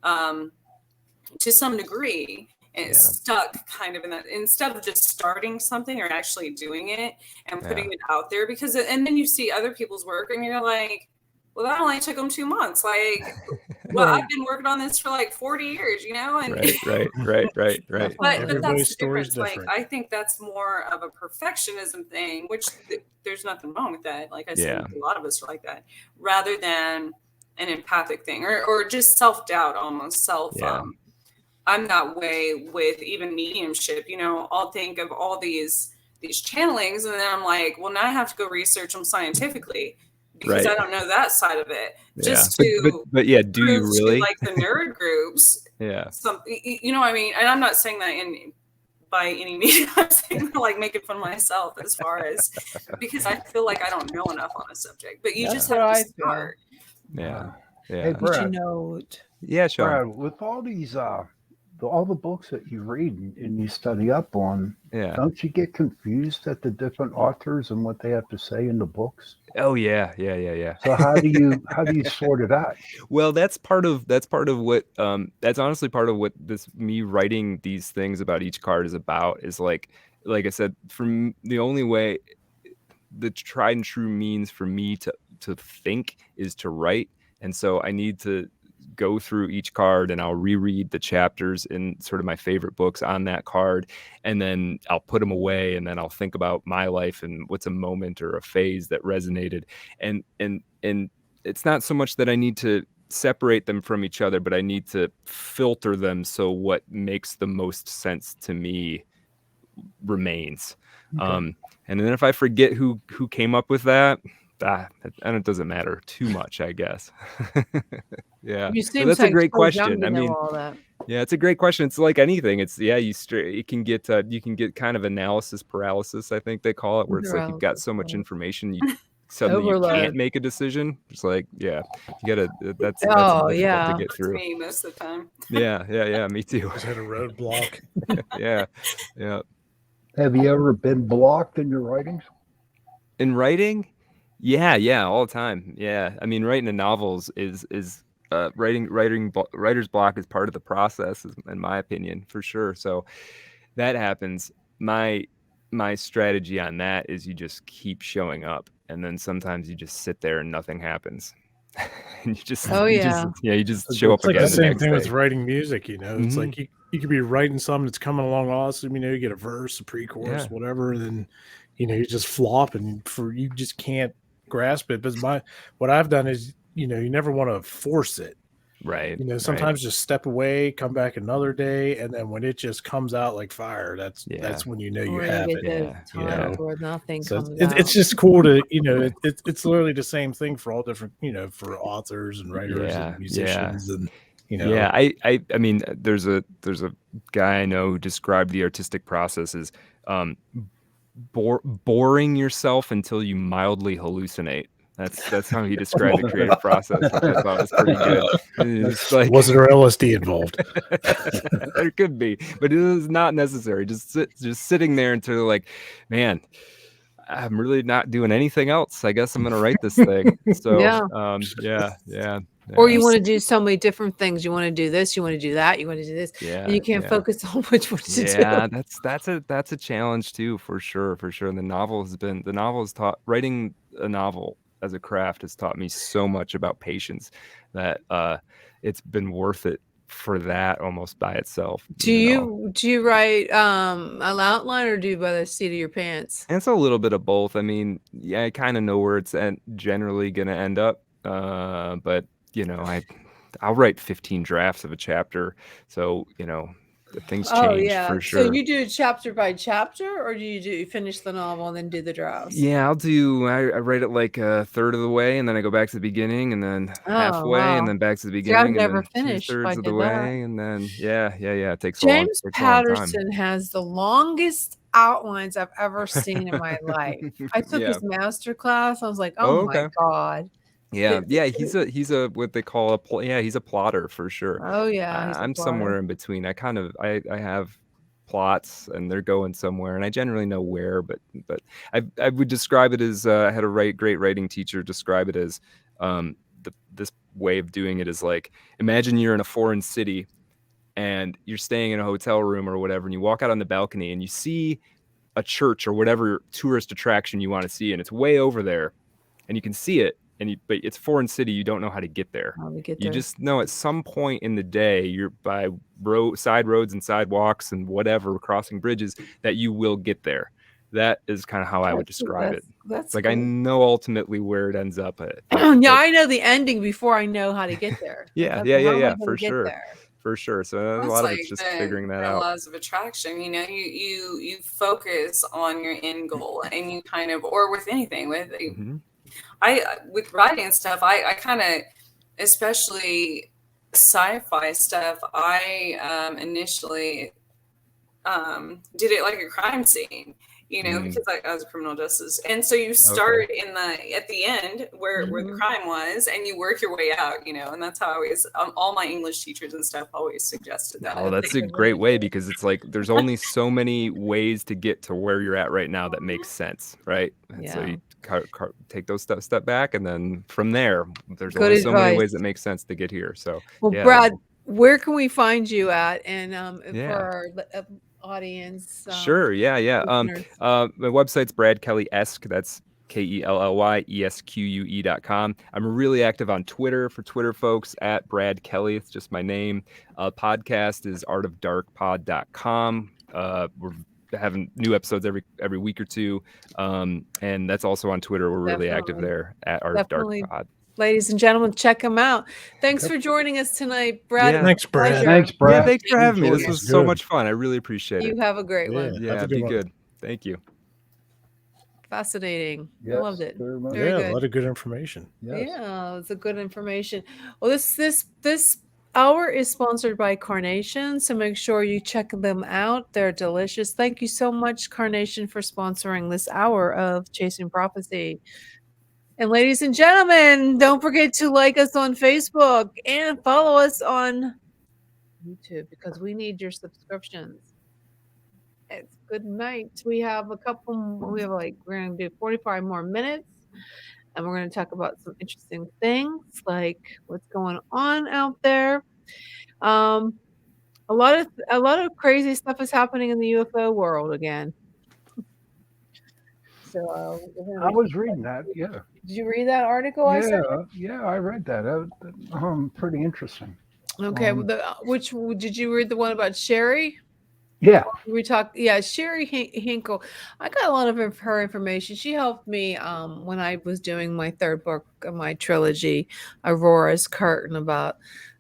to some degree. And it's stuck kind of in that instead of just starting something or actually doing it and putting it out there and then you see other people's work and you're like, well, that only took them 2 months. Like, well, I've been working on this for like 40 years, you know, and Right. but Everybody's that's the story is difference. Like, different. I think that's more of a perfectionism thing, which there's nothing wrong with that. Like I said, Yeah. a lot of us are like that, rather than an empathic thing or just self-doubt, almost Yeah. I'm that way with even mediumship. You know, I'll think of all these channelings, and then I'm like, well, now I have to go research them scientifically because I don't know that side of it. Just to but yeah, do you prove to, really? like, the nerd groups? Yeah. Something, you know what I mean? And I'm not saying that by any means. I'm saying that, like, making fun of myself as far as, because I feel like I don't know enough on a subject. But you That's just what have I to feel. start. Yeah. Hey, Yeah. But you Brad, know it. Yeah, Sean. Brad, with all these, all the books that you read and you study up on, Yeah. don't you get confused at the different authors and what they have to say in the books? Oh yeah. So how do you sort it out? Well, that's part of what that's honestly part of what me writing these things about each card is about, is like I said, the only way, the tried and true means for me to think is to write. And so I need to go through each card, and I'll reread the chapters in sort of my favorite books on that card, and then I'll put them away, and then I'll think about my life and what's a moment or a phase that resonated. And it's not so much that I need to separate them from each other, but I need to filter them so what makes the most sense to me remains. Okay. And then if I forget who came up with that, and it doesn't matter too much, I guess. Yeah, You but seem that's a great so young question. to I know mean, all that. yeah, it's a great question. It's like anything. It's it can get you can get kind of analysis paralysis, I think they call it, where it's like you've got so much information, suddenly you Overload. can't make a decision. It's like, yeah, you gotta. That's Oh, difficult yeah. to get That's through. me most of the time. Yeah, me too. Just hit a roadblock. Yeah. Have you ever been blocked in your writings? In writing, yeah, all the time. Yeah, I mean, writing a novels is writer's block is part of the process, in my opinion, for sure. So that happens. My strategy on that is you just keep showing up, and then sometimes you just sit there and nothing happens. And you just Oh, yeah. you just show up It's like again the the same next thing day. with writing music, you know. It's Mhm. like you could be writing something that's coming along awesome, you know, you get a verse, a pre-chorus, Yeah. whatever, and then you just flop, and you just can't grasp it. But what I've done is, you never want to force it. Right. Sometimes just step away, come back another day, and then when it just comes out like fire, that's when you know you Or have you it. get the times where nothing So comes it's out. just cool to, it's literally the same thing for all different, for authors and writers and musicians and Yeah, I mean, there's a guy I know who described the artistic process as boring yourself until you mildly hallucinate. That's how he described the creative process, which I thought was pretty good. It's like, was there LSD involved? there could be, but it is not necessary. Just sitting there until, like, man, I'm really not doing anything else. I guess I'm gonna write this thing. So yeah. Or you want to do so many different things. You want to do this, you want to do that, you want to do this. Yeah, and you can't focus on which one to do. Yeah, that's a challenge too, for sure. And the novel has taught, writing a novel as a craft has taught me so much about patience that it's been worth it for that almost by itself. Do you write an outline, or do you by the seat of your pants? And it's a little bit of both. I mean, yeah, I kind of know where it's generally gonna end up, but I'll write 15 drafts of a chapter, so things change for sure. So you do chapter by chapter, or do you finish the novel and then do the drafts? Yeah, I write it like a third of the way, and then I go back to the beginning, and then halfway, wow. and then back to the See, beginning, I've and never then finished if I 2/3 of the did that. way, and then yeah. It takes James a long time. Patterson has the longest outlines I've ever seen in my life. I took Yeah. his master class. I was like, Oh, oh my okay. God. Yeah, he's a what they call he's a plotter for sure. Oh yeah, he's a I'm plotter. somewhere in between. I have plots, and they're going somewhere, and I generally know where, but I would describe it as I had a great writing teacher describe it as this way of doing it is like, imagine you're in a foreign city and you're staying in a hotel room or whatever, and you walk out on the balcony and you see a church or whatever tourist attraction you want to see, and it's way over there, and you can see it, but it's foreign city. You don't know how to get there. How we get You there. just know at some point in the day, you're by side roads and sidewalks and whatever, crossing bridges, that you will get there. That is kind of how I would describe it. That's Like I know ultimately where it ends up at. yeah, I know the ending before I know how to get there. Yeah, Like, yeah, how yeah, am I yeah, gonna for get sure. there? For sure. So a Well, lot of like it's just figuring that out. laws of attraction. You know, you focus on your end goal, and you kind of, or with anything, with Mhm. with writing and stuff, I kind of, especially sci-fi stuff, I initially did it like a crime scene, you know, Mm. because I was a criminal justice, and so you start at the end where the Mhm. crime was, and you work your way out, you know, and that's how I always all my English teachers and stuff always suggested that. Oh, that's a great way, because it's like there's only so many ways to get to where you're at right now that makes sense, right? And so Yeah. you take those step back, and then from there, there's Good only so many advice. ways that make sense to get here. So Well, yeah, Brad, where can we find you at? And Yeah. for our audience, sure, yeah. listeners. My website's Brad Kelly-esque. That's KELLYESQUE.com. I'm really active on Twitter for Twitter folks at Brad Kelly. It's just my name. Podcast is artofdarkpod.com. We're having new episodes every week or two. And that's also on Twitter. We're really active Definitely. there at Art Definitely. of Dark Pod. Ladies and gentlemen, check them out. Thanks for joining us tonight, Brad. Yeah. Thanks, Brad. Pleasure. Thanks, Brad. Yeah, thanks for having me. This Enjoyed it. was so Good. much fun. I really appreciate You it. have a great Yeah. one. Have Yeah, a be good one. good. Thank you. Fascinating. I Yes, loved it. very much. Very Yeah, good. a lot of good information. Yes. Yeah, it's a good information. Well, this hour is sponsored by Carnation, so make sure you check them out. They're delicious. Thank you so much, Carnation, for sponsoring this hour of Chasing Prophecy. And ladies and gentlemen, don't forget to like us on Facebook and follow us on YouTube, because we need your subscriptions. It's good night. We have we're gonna do 45 more minutes, and we're gonna talk about some interesting things, like what's going on out there. Um, a lot of crazy stuff is happening in the UFO world again. So we're gonna I be- was reading that. Yeah. did you read that article I sent? Yeah, I read that. Pretty interesting. Okay, which did you read the one about Sherry? Yeah. We talked, yeah, Sherry Hinkle. I got a lot of her information. She helped me when I was doing my third book of my trilogy, Aurora's Curtain, about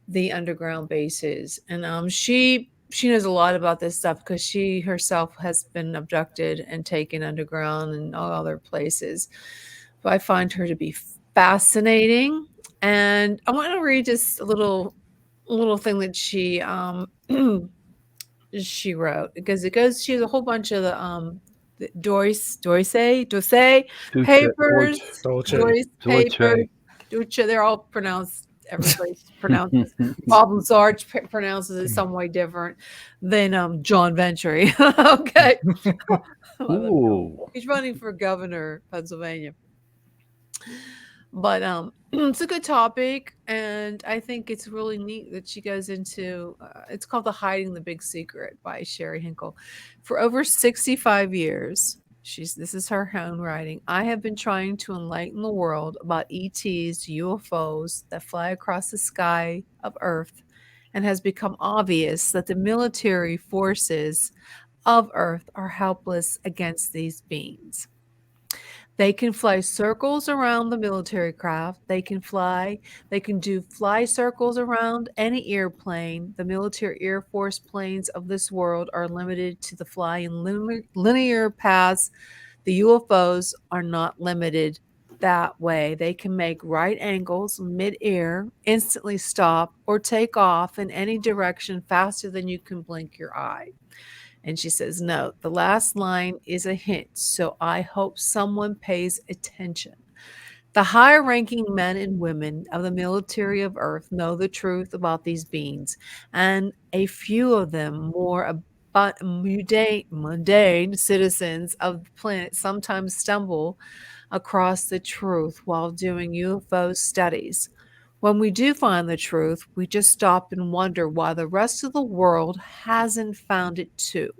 the underground bases. And she knows a lot about this stuff because she herself has been abducted and taken underground and all other places. But I find her to be fascinating. And I want to read just a little thing that she wrote, because she has a whole bunch of the Doyce papers, Dolce. Deutsche, they're all pronounced, everybody's pronounces Problem Sarge pronounces it some way different than John Ventry. Okay. Ooh. He's running for governor of Pennsylvania. But it's a good topic, and I think it's really neat that she goes into it's called The Hiding the Big Secret by Sherry Hinkle. For over 65 years, this is her own writing, I have been trying to enlighten the world about ETs, UFOs that fly across the sky of Earth, and has become obvious that the military forces of Earth are helpless against these beings. They can fly circles around the military craft. They can do fly circles around any airplane. The military Air Force planes of this world are limited to the fly in linear paths. The UFOs are not limited that way. They can make right angles mid-air, instantly stop, or take off in any direction faster than you can blink your eye. And she says, no, the last line is a hint, so I hope someone pays attention. The higher ranking men and women of the military of Earth know the truth about these beings, and a few of them more mundane citizens of the planet sometimes stumble across the truth while doing UFO studies. When we do find the truth, we just stop and wonder why the rest of the world hasn't found it too.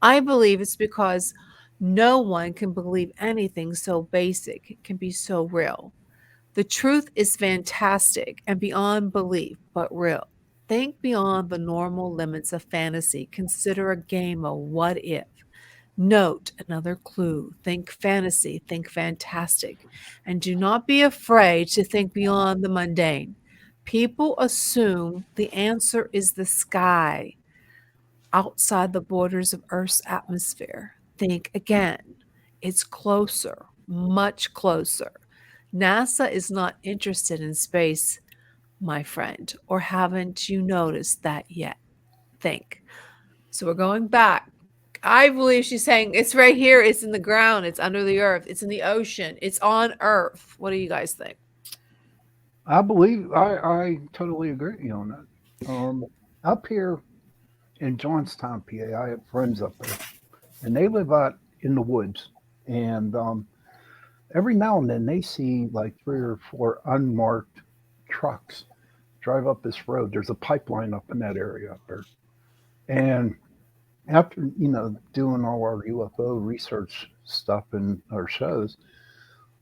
I believe it's because no one can believe anything so basic can be so real. The truth is fantastic and beyond belief, but real. Think beyond the normal limits of fantasy. Consider a game of what if. Note another clue. Think fantasy, think fantastic. And do not be afraid to think beyond the mundane. People assume the answer is the sky outside the borders of Earth's atmosphere. Think again. It's closer, much closer. NASA is not interested in space, my friend, or haven't you noticed that yet? Think. So we're going back. I believe she's saying it's right here, it's in the ground, it's under the earth, it's in the ocean, it's on Earth. What do you guys think? I totally agree with you on that. Up here in Johnstown, PA, I have friends up there, and they live out in the woods. And every now and then they see like 3 or 4 unmarked trucks drive up this road. There's a pipeline up in that area up there. And after, doing all our UFO research stuff in our shows,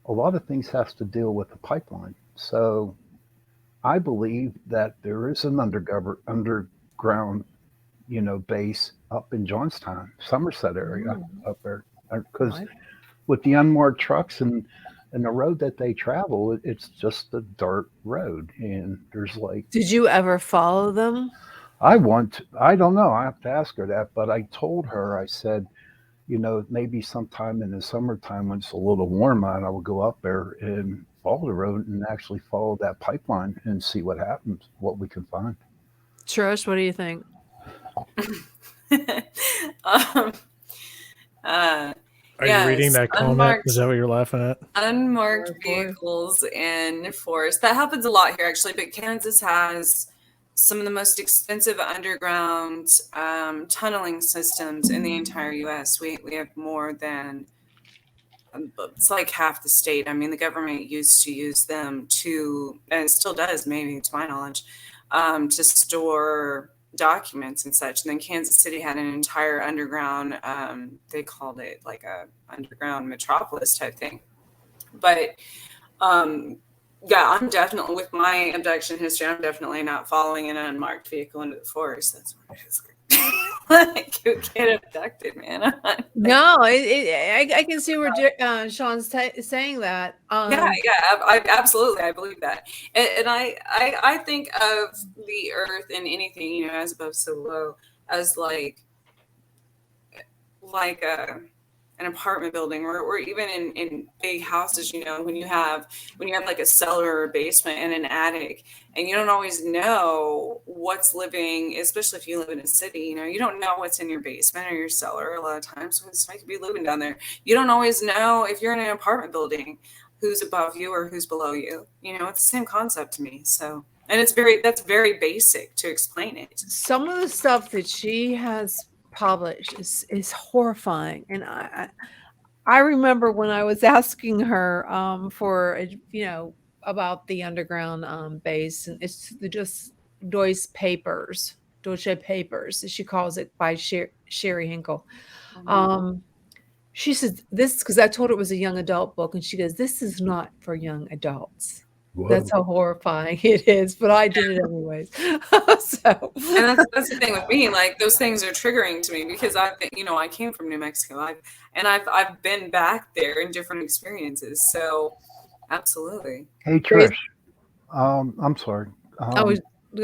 a lot of things has to deal with the pipeline. So I believe that there is an underground, base up in Johnstown, Somerset area up there. Because with the unmarked trucks and the road that they travel, it's just a dirt road. And there's like... Did you ever follow them? I don't know. I have to ask her that. But I told her, I said, maybe sometime in the summertime when it's a little warm out, I will go up there and follow the road and actually follow that pipeline and see what happens, what we can find. Trish, what do you think? Are you reading that comment? Is that what you're laughing at? Unmarked vehicles in forest. That happens a lot here, actually. But Kansas has some of the most expensive underground tunneling systems in the entire U.S. We have more than, it's like half the state. I mean, the government used to use them to, and it still does, maybe to my knowledge, to store documents and such. And then Kansas City had an entire underground, they called it like a underground metropolis type thing. But yeah, I'm definitely, with my abduction history, I'm definitely not following an unmarked vehicle into the forest. That's what it is. Like, you get abducted, man. No, I can see where Sean's saying that. Absolutely, I believe that, and I think of the earth and anything, as above so low, as like an apartment building, or even in big houses, when you have like a cellar or a basement and an attic, and you don't always know what's living, especially if you live in a city, you don't know what's in your basement or your cellar a lot of times when somebody could be living down there. You don't always know, if you're in an apartment building, who's above you or who's below you. It's the same concept to me. So, and that's very basic to explain it. Some of the stuff that she has published is horrifying, and I remember when I was asking her for about the underground base, and it's just Deutsche Papers, as she calls it, by Sherry Hinkle. She said this, because I told her it was a young adult book, and she goes, "This is not for young adults." Whoa. That's how horrifying it is, but I did it anyways. So, and that's the thing with me. Like, those things are triggering to me because I came from New Mexico. I've been back there in different experiences. So, absolutely. Hey, Trish. I'm sorry. Go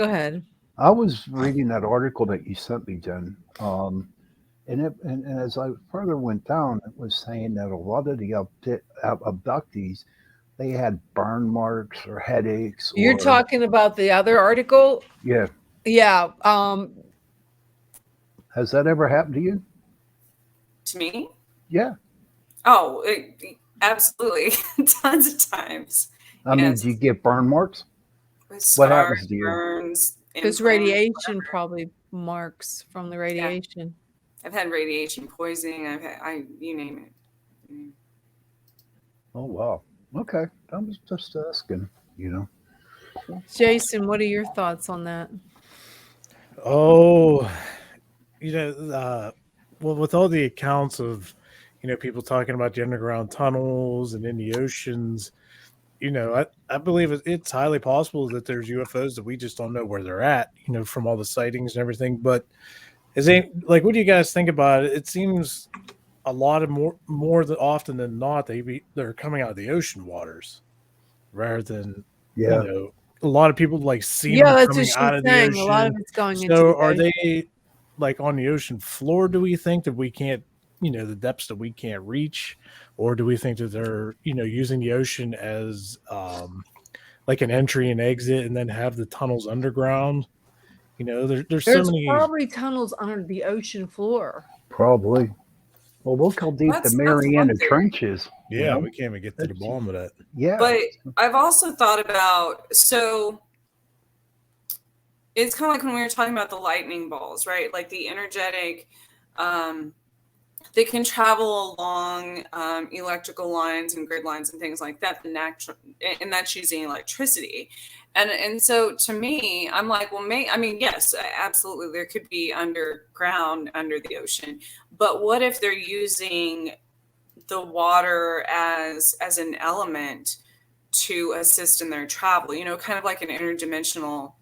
ahead. I was reading that article that you sent me, Jen. And as I further went down, it was saying that a lot of the abductees, they had burn marks or headaches. You're talking about the other article? Yeah. Yeah. Has that ever happened to you? To me? Yeah. Oh, absolutely. Tons of times. I mean, do you get burn marks? What happens to you? Burns. Because radiation probably marks from the radiation. Yeah. I've had radiation poisoning. You name it. Oh, wow. Okay. I was just asking, Jason, what are your thoughts on that? Oh, well, with all the accounts of, people talking about the underground tunnels and in the oceans, I believe it's highly possible that there's UFOs that we just don't know where they're at, from all the sightings and everything. But like, what do you guys think about it? It seems a lot of more than often than not, they're coming out of the ocean waters rather than, Yeah. a lot of people like see Yeah, them that's what coming she's out of the saying. A lot of ocean. it's going into So the are ocean. they like on the ocean floor? Do we think that we can't, the depths that we can't reach, or do we think that they're, using the ocean as like an entry and exit, and then have the tunnels underground? There's so There's many. probably tunnels under the ocean floor. Probably. Well, look how deep the That's Mariana one theory. Trench is. Yeah, we can't even get to the That's- bottom of that. Yeah. But I've also thought about, so it's kind of like when we were talking about the lightning balls, right? Like the energetic, they can travel along electrical lines and grid lines and things like that. And that's using electricity. And so to me, I'm like, well, yes, absolutely, there could be underground under the ocean. But what if they're using the water as an element to assist in their travel? Kind of like an interdimensional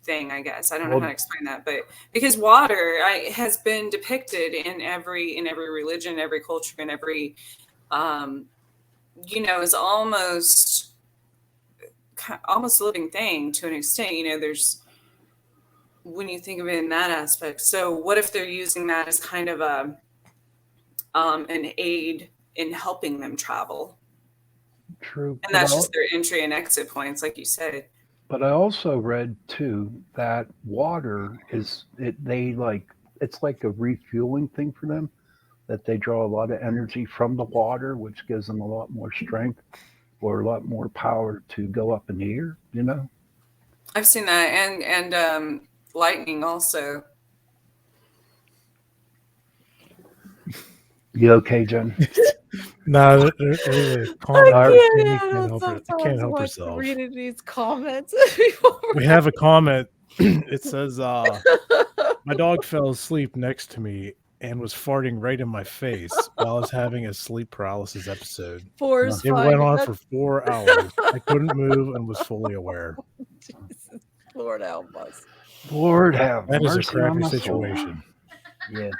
thing, I guess. I don't know how to explain that, but because water has been depicted in every religion, every culture, and every is almost a living thing to an extent. There's, when you think of it in that aspect. So what if they're using that as kind of an aid in helping them travel? True. And that's just their entry and exit points, like you said. But I also read too that water it's like a refueling thing for them, that they draw a lot of energy from the water, which gives them a lot more strength or a lot more power to go up in the air, I've seen that, and lightning also. You okay, Jen? No, there's a comment. Can't help herself. Reading these comments. We have a comment. It says, my dog fell asleep next to me and was farting right in my face while I was having a sleep paralysis episode. It went on for 4 hours. I couldn't move and was fully aware. Jesus, Lord help us. Lord have That mercy is a crappy on my situation. Soul. Yeah.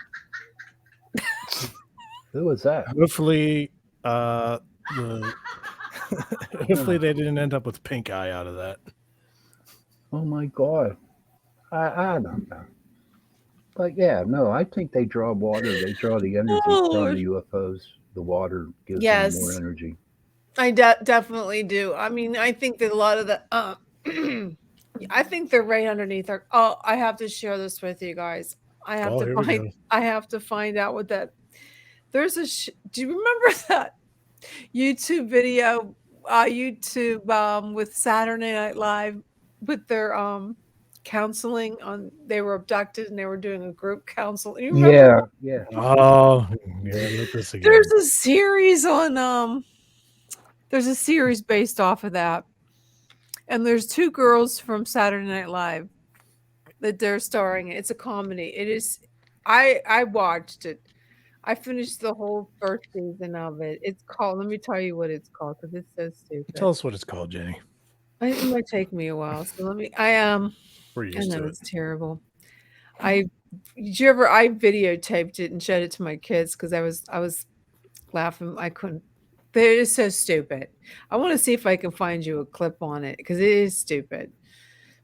Who was that? Hopefully, hopefully they didn't end up with pink eye out of that. Oh my God. I don't know. But yeah, no, I think they draw water. They draw the energy from the UFOs. The water gives them more energy. I definitely do. I mean, I think that a lot of the, I think they're right underneath our. Oh, I have to share this with you guys. I have to find out what that. There's do you remember that YouTube video? YouTube with Saturday Night Live with their counseling on. They were abducted and they were doing a group counsel. You remember? Yeah. Oh, yeah. This again. There's a series on There's a series based off of that. And there's two girls from Saturday Night Live that they're starring in. It's a comedy. It is. I watched it. I finished the whole first season of it. It's called. Let me tell you what it's called because it's so stupid. Tell us what it's called, Jenny. It might take me a while. So let me. We're used to it. It's terrible. I videotaped it and showed it to my kids because I was laughing. I couldn't. They're just so stupid. I want to see if I can find you a clip on it because it is stupid.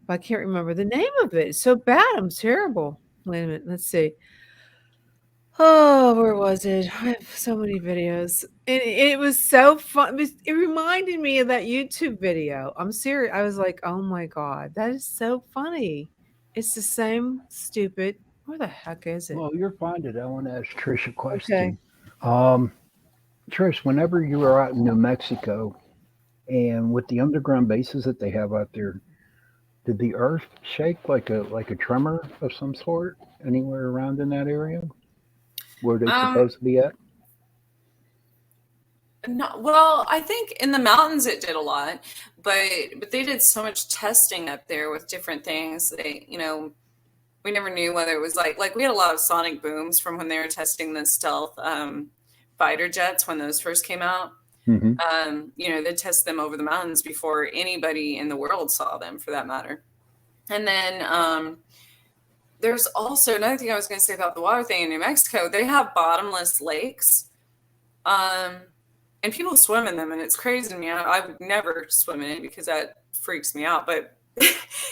But I can't remember the name of it. It's so bad. I'm terrible. Wait a minute. Let's see. Oh, where was it? I have so many videos. It was so fun. It reminded me of that YouTube video. I'm serious. I was like, oh my God, that is so funny. It's the same stupid. Where the heck is it? Well, you're fine today. I want to ask Trish a question. Okay. Trish, whenever you were out in New Mexico and with the underground bases that they have out there, did the earth shake like a tremor of some sort anywhere around in that area? Where they supposed to be at? No, well, I think in the mountains it did a lot, but they did so much testing up there with different things. They, we never knew whether it was like we had a lot of sonic booms from when they were testing the stealth fighter jets when those first came out. Mhm. They test them over the mountains before anybody in the world saw them, for that matter. And then there's also another thing I was going to say about the water thing in New Mexico. They have bottomless lakes, and people swim in them, and it's crazy to me. I would never swim in it because that freaks me out. But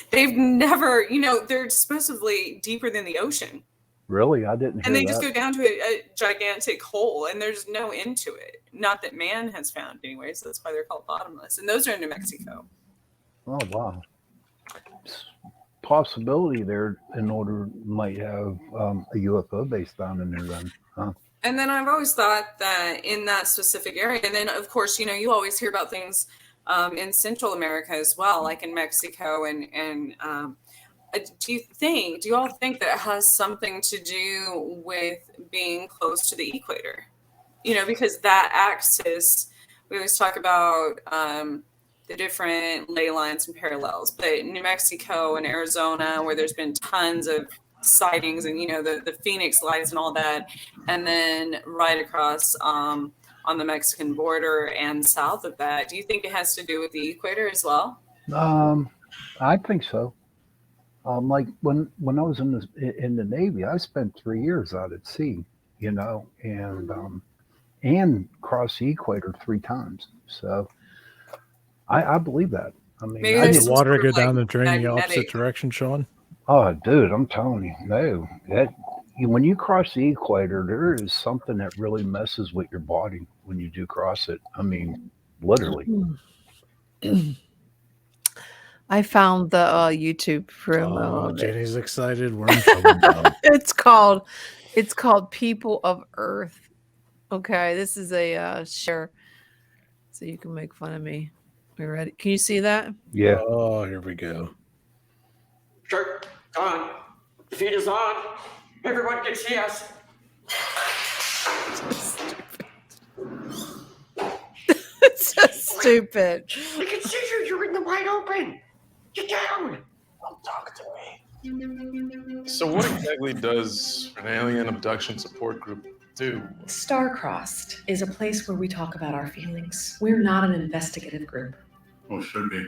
they've never, they're supposedly deeper than the ocean. Really? I didn't hear And they that. just go down to a gigantic hole, and there's no end to it. Not that man has found anyway, so that's why they're called bottomless. And those are in New Mexico. Oh, wow. Possibility there in order might have a UFO base down in there then. Huh? And then I've always thought that in that specific area, and then of course, you always hear about things in Central America as well, like in Mexico and do you all think that it has something to do with being close to the equator? Because that axis, we always talk about the different ley lines and parallels, but in New Mexico and Arizona, where there's been tons of sightings and, the Phoenix lights and all that, and then right across on the Mexican border and south of that, do you think it has to do with the equator as well? I think so. Like when I was in the Navy, I spent 3 years out at sea, and crossed the equator 3 times. So I believe that. I mean, Maybe Did there's the some water sort go of, down like, the drain the opposite magnetic- direction, Sean? oh, dude, I'm telling you, no. When you cross the equator, there is something that really messes with your body when you do cross it. I mean, literally. I found the YouTube room. I Oh, love it. Jenny's excited. We're in trouble now. It's called People of Earth. Okay, this is a share, so you can make fun of me. We ready? Can you see that? Yeah. Oh, here we go. Sure, come on. The feed is on. Everyone can see us. It's so stupid. We can see you. You're in the wide open. Get down. Don't talk to me. So what exactly does an alien abduction support group do? Star-Crossed is a place where we talk about our feelings. We're not an investigative group, Oh, should be.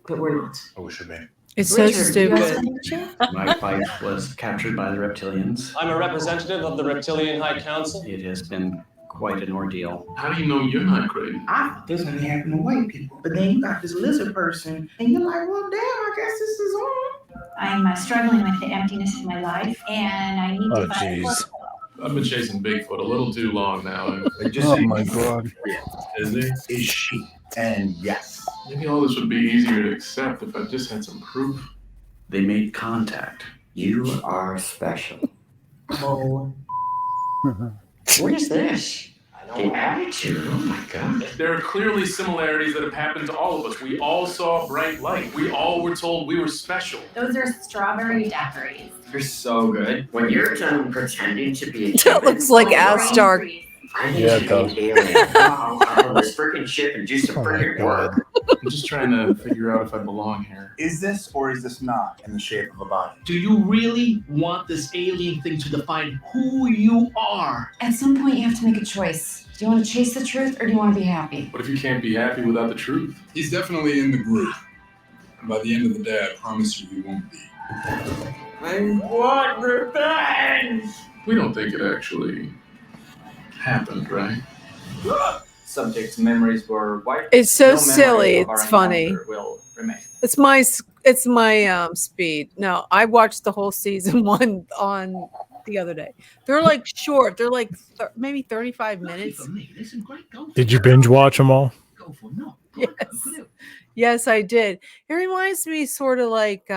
but we're not. Oh, we should be. It's so Richard, you have stupid. something to share? My wife was captured by the reptilians. I'm a representative of the Reptilian High Council. It has been quite an ordeal. How do you know you're not crazy? I thought this only happened to white people. But then you got this lizard person, and you're like, well, damn, I guess this is on. I'm struggling with the emptiness of my life, and I need Oh, to find jeez. I've been chasing Bigfoot a little too long now. Oh my God. Is he? Is she? And yes. Maybe all this would be easier to accept if I just had some proof. They made contact. You are special. Oh. What is this? The attitude. Oh my God. There are clearly similarities that have happened to all of us. We all saw bright light. We all were told we were special. Those are strawberry daiquiris. You're so good. When you're done pretending to be a That looks like Astar. I Yeah, it think does. you're an alien. I'll this freaking ship and do some Oh my freaking God. work. I'm just trying to figure out if I belong here. Is this or is this not in the shape of a body? Do you really want this alien thing to define who you are? At some point, you have to make a choice. Do you want to chase the truth or do you want to be happy? What if you can't be happy without the truth? He's definitely in the group. And by the end of the day, I promise you he won't be. I want revenge! We don't think it actually happened, right? Subject's memories were wiped. It's so No memory silly. of our It's funny. encounter will remain. It's my speed. No, I watched the whole season 1 on the other day. They're like short. They're like maybe 35 minutes. Did you binge watch them all? Yes. Yes, I did. It reminds me sort of like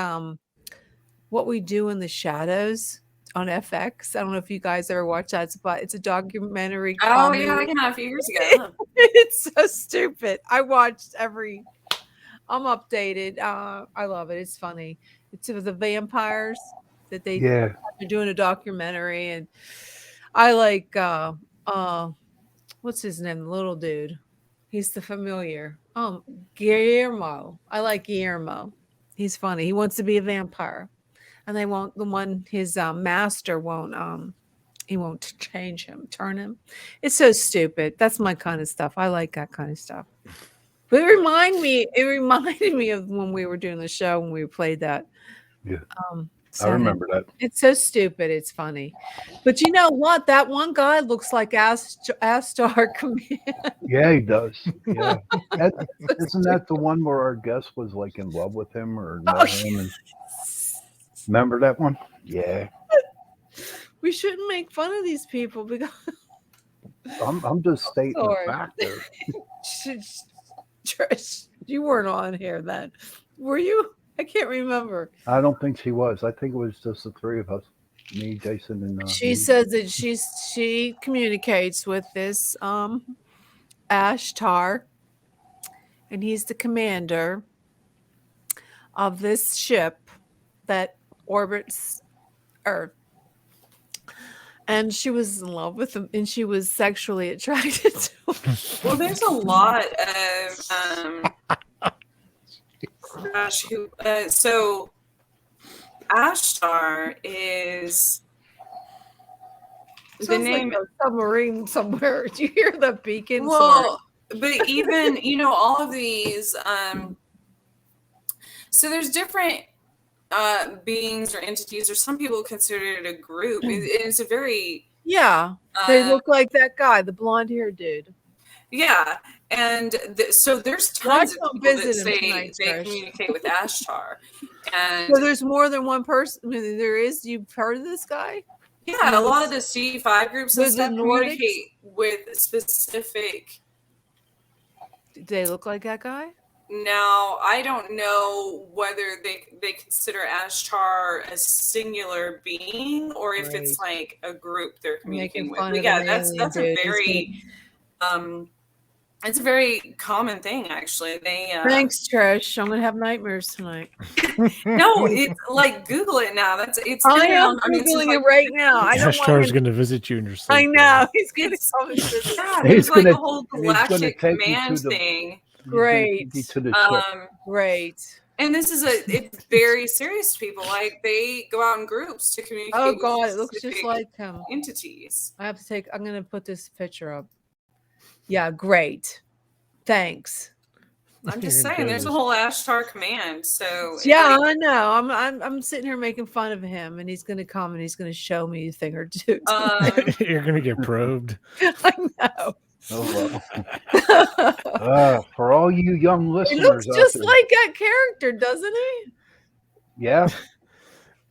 What We Do in the Shadows on FX. I don't know if you guys ever watched that, but it's a documentary. Oh, comedy. yeah, I came out a few years ago. It's so stupid. I watched I'm updated. I love it. It's funny. It's of the vampires that they're doing a documentary, and I like what's his name? The little dude. He's the familiar. Guillermo. I like Guillermo. He's funny. He wants to be a vampire. And they won't his master won't He won't change him, turn him. It's so stupid. That's my kind of stuff. I like that kind of stuff. But it reminded me of when we were doing the show when we played that. Yeah. I Senate. remember that. It's so stupid. It's funny. But you know what? That one guy looks like Astar Command. Yeah, he does. Yeah. Isn't that the one where our guest was like in love with him or met him? And remember that one? Yeah. We shouldn't make fun of these people because I'm just stating the fact there. Trish, you weren't on here then. Were you? I can't remember. I don't think she was. I think it was just the three of us. Me, Jason, and she says that she communicates with this Ashtar, and he's the commander of this ship that orbits Earth. And she was in love with him, and she was sexually attracted to him. Well, there's a lot of so Ashtar is the name like a submarine somewhere. Do you hear the beacon? Well, but even all of these. So there's different beings or entities, or some people consider it a group. It's a very they look like that guy, the blonde haired dude. Yeah, and so there's tons of people that say they communicate with Ashtar. And so there's more than one person. I mean, there is. You've heard of this guy? Yeah, a lot of the psy-fi groups and stuff communicate with specific. Do they look like that guy? Now, I don't know whether they consider Ashtar a singular being or if it's like a group they're communicating with. But yeah, that's a very it's a very common thing, actually. Thanks, Trish. I'm gonna have nightmares tonight. No, it's like Google it now. I am Googling it right now. I don't Ashtar's going to visit you in your sleep. I know he's going to come and visit. Yeah, there's like a whole galactic command thing. Great. Great. And this is it's very serious to people. Like they go out in groups to communicate. Oh God, it looks just like him. Entities. I'm going to put this picture up. Yeah, great. Thanks. I'm just saying, there's a whole Ashtar command. So yeah, I know. I'm sitting here making fun of him, and he's going to come and he's going to show me a thing or two. You're going to get probed. I know. Oh, well. For all you young listeners, he looks just like that character, doesn't he? Yeah.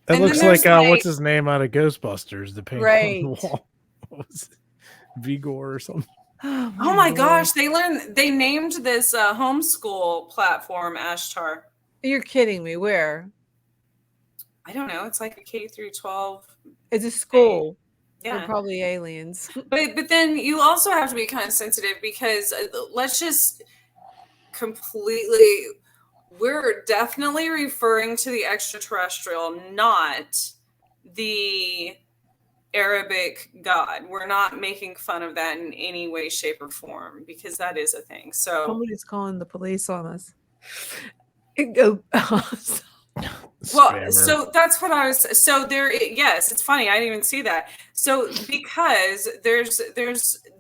That looks like what's his name out of Ghostbusters? The paint on the wall. What was it? Vigor or something. Oh my gosh, they named this homeschool platform Ashtar. You're kidding me. Where? I don't know. It's like a K through 12. It's a school. Yeah. They're probably aliens. But then you also have to be kind of sensitive because let's just we're definitely referring to the extraterrestrial, not the Arabic God. We're not making fun of that in any way, shape, or form because that is a thing. So somebody's calling the police on us. Well, so that's what I was. So there, yes, it's funny. I didn't even see that. So because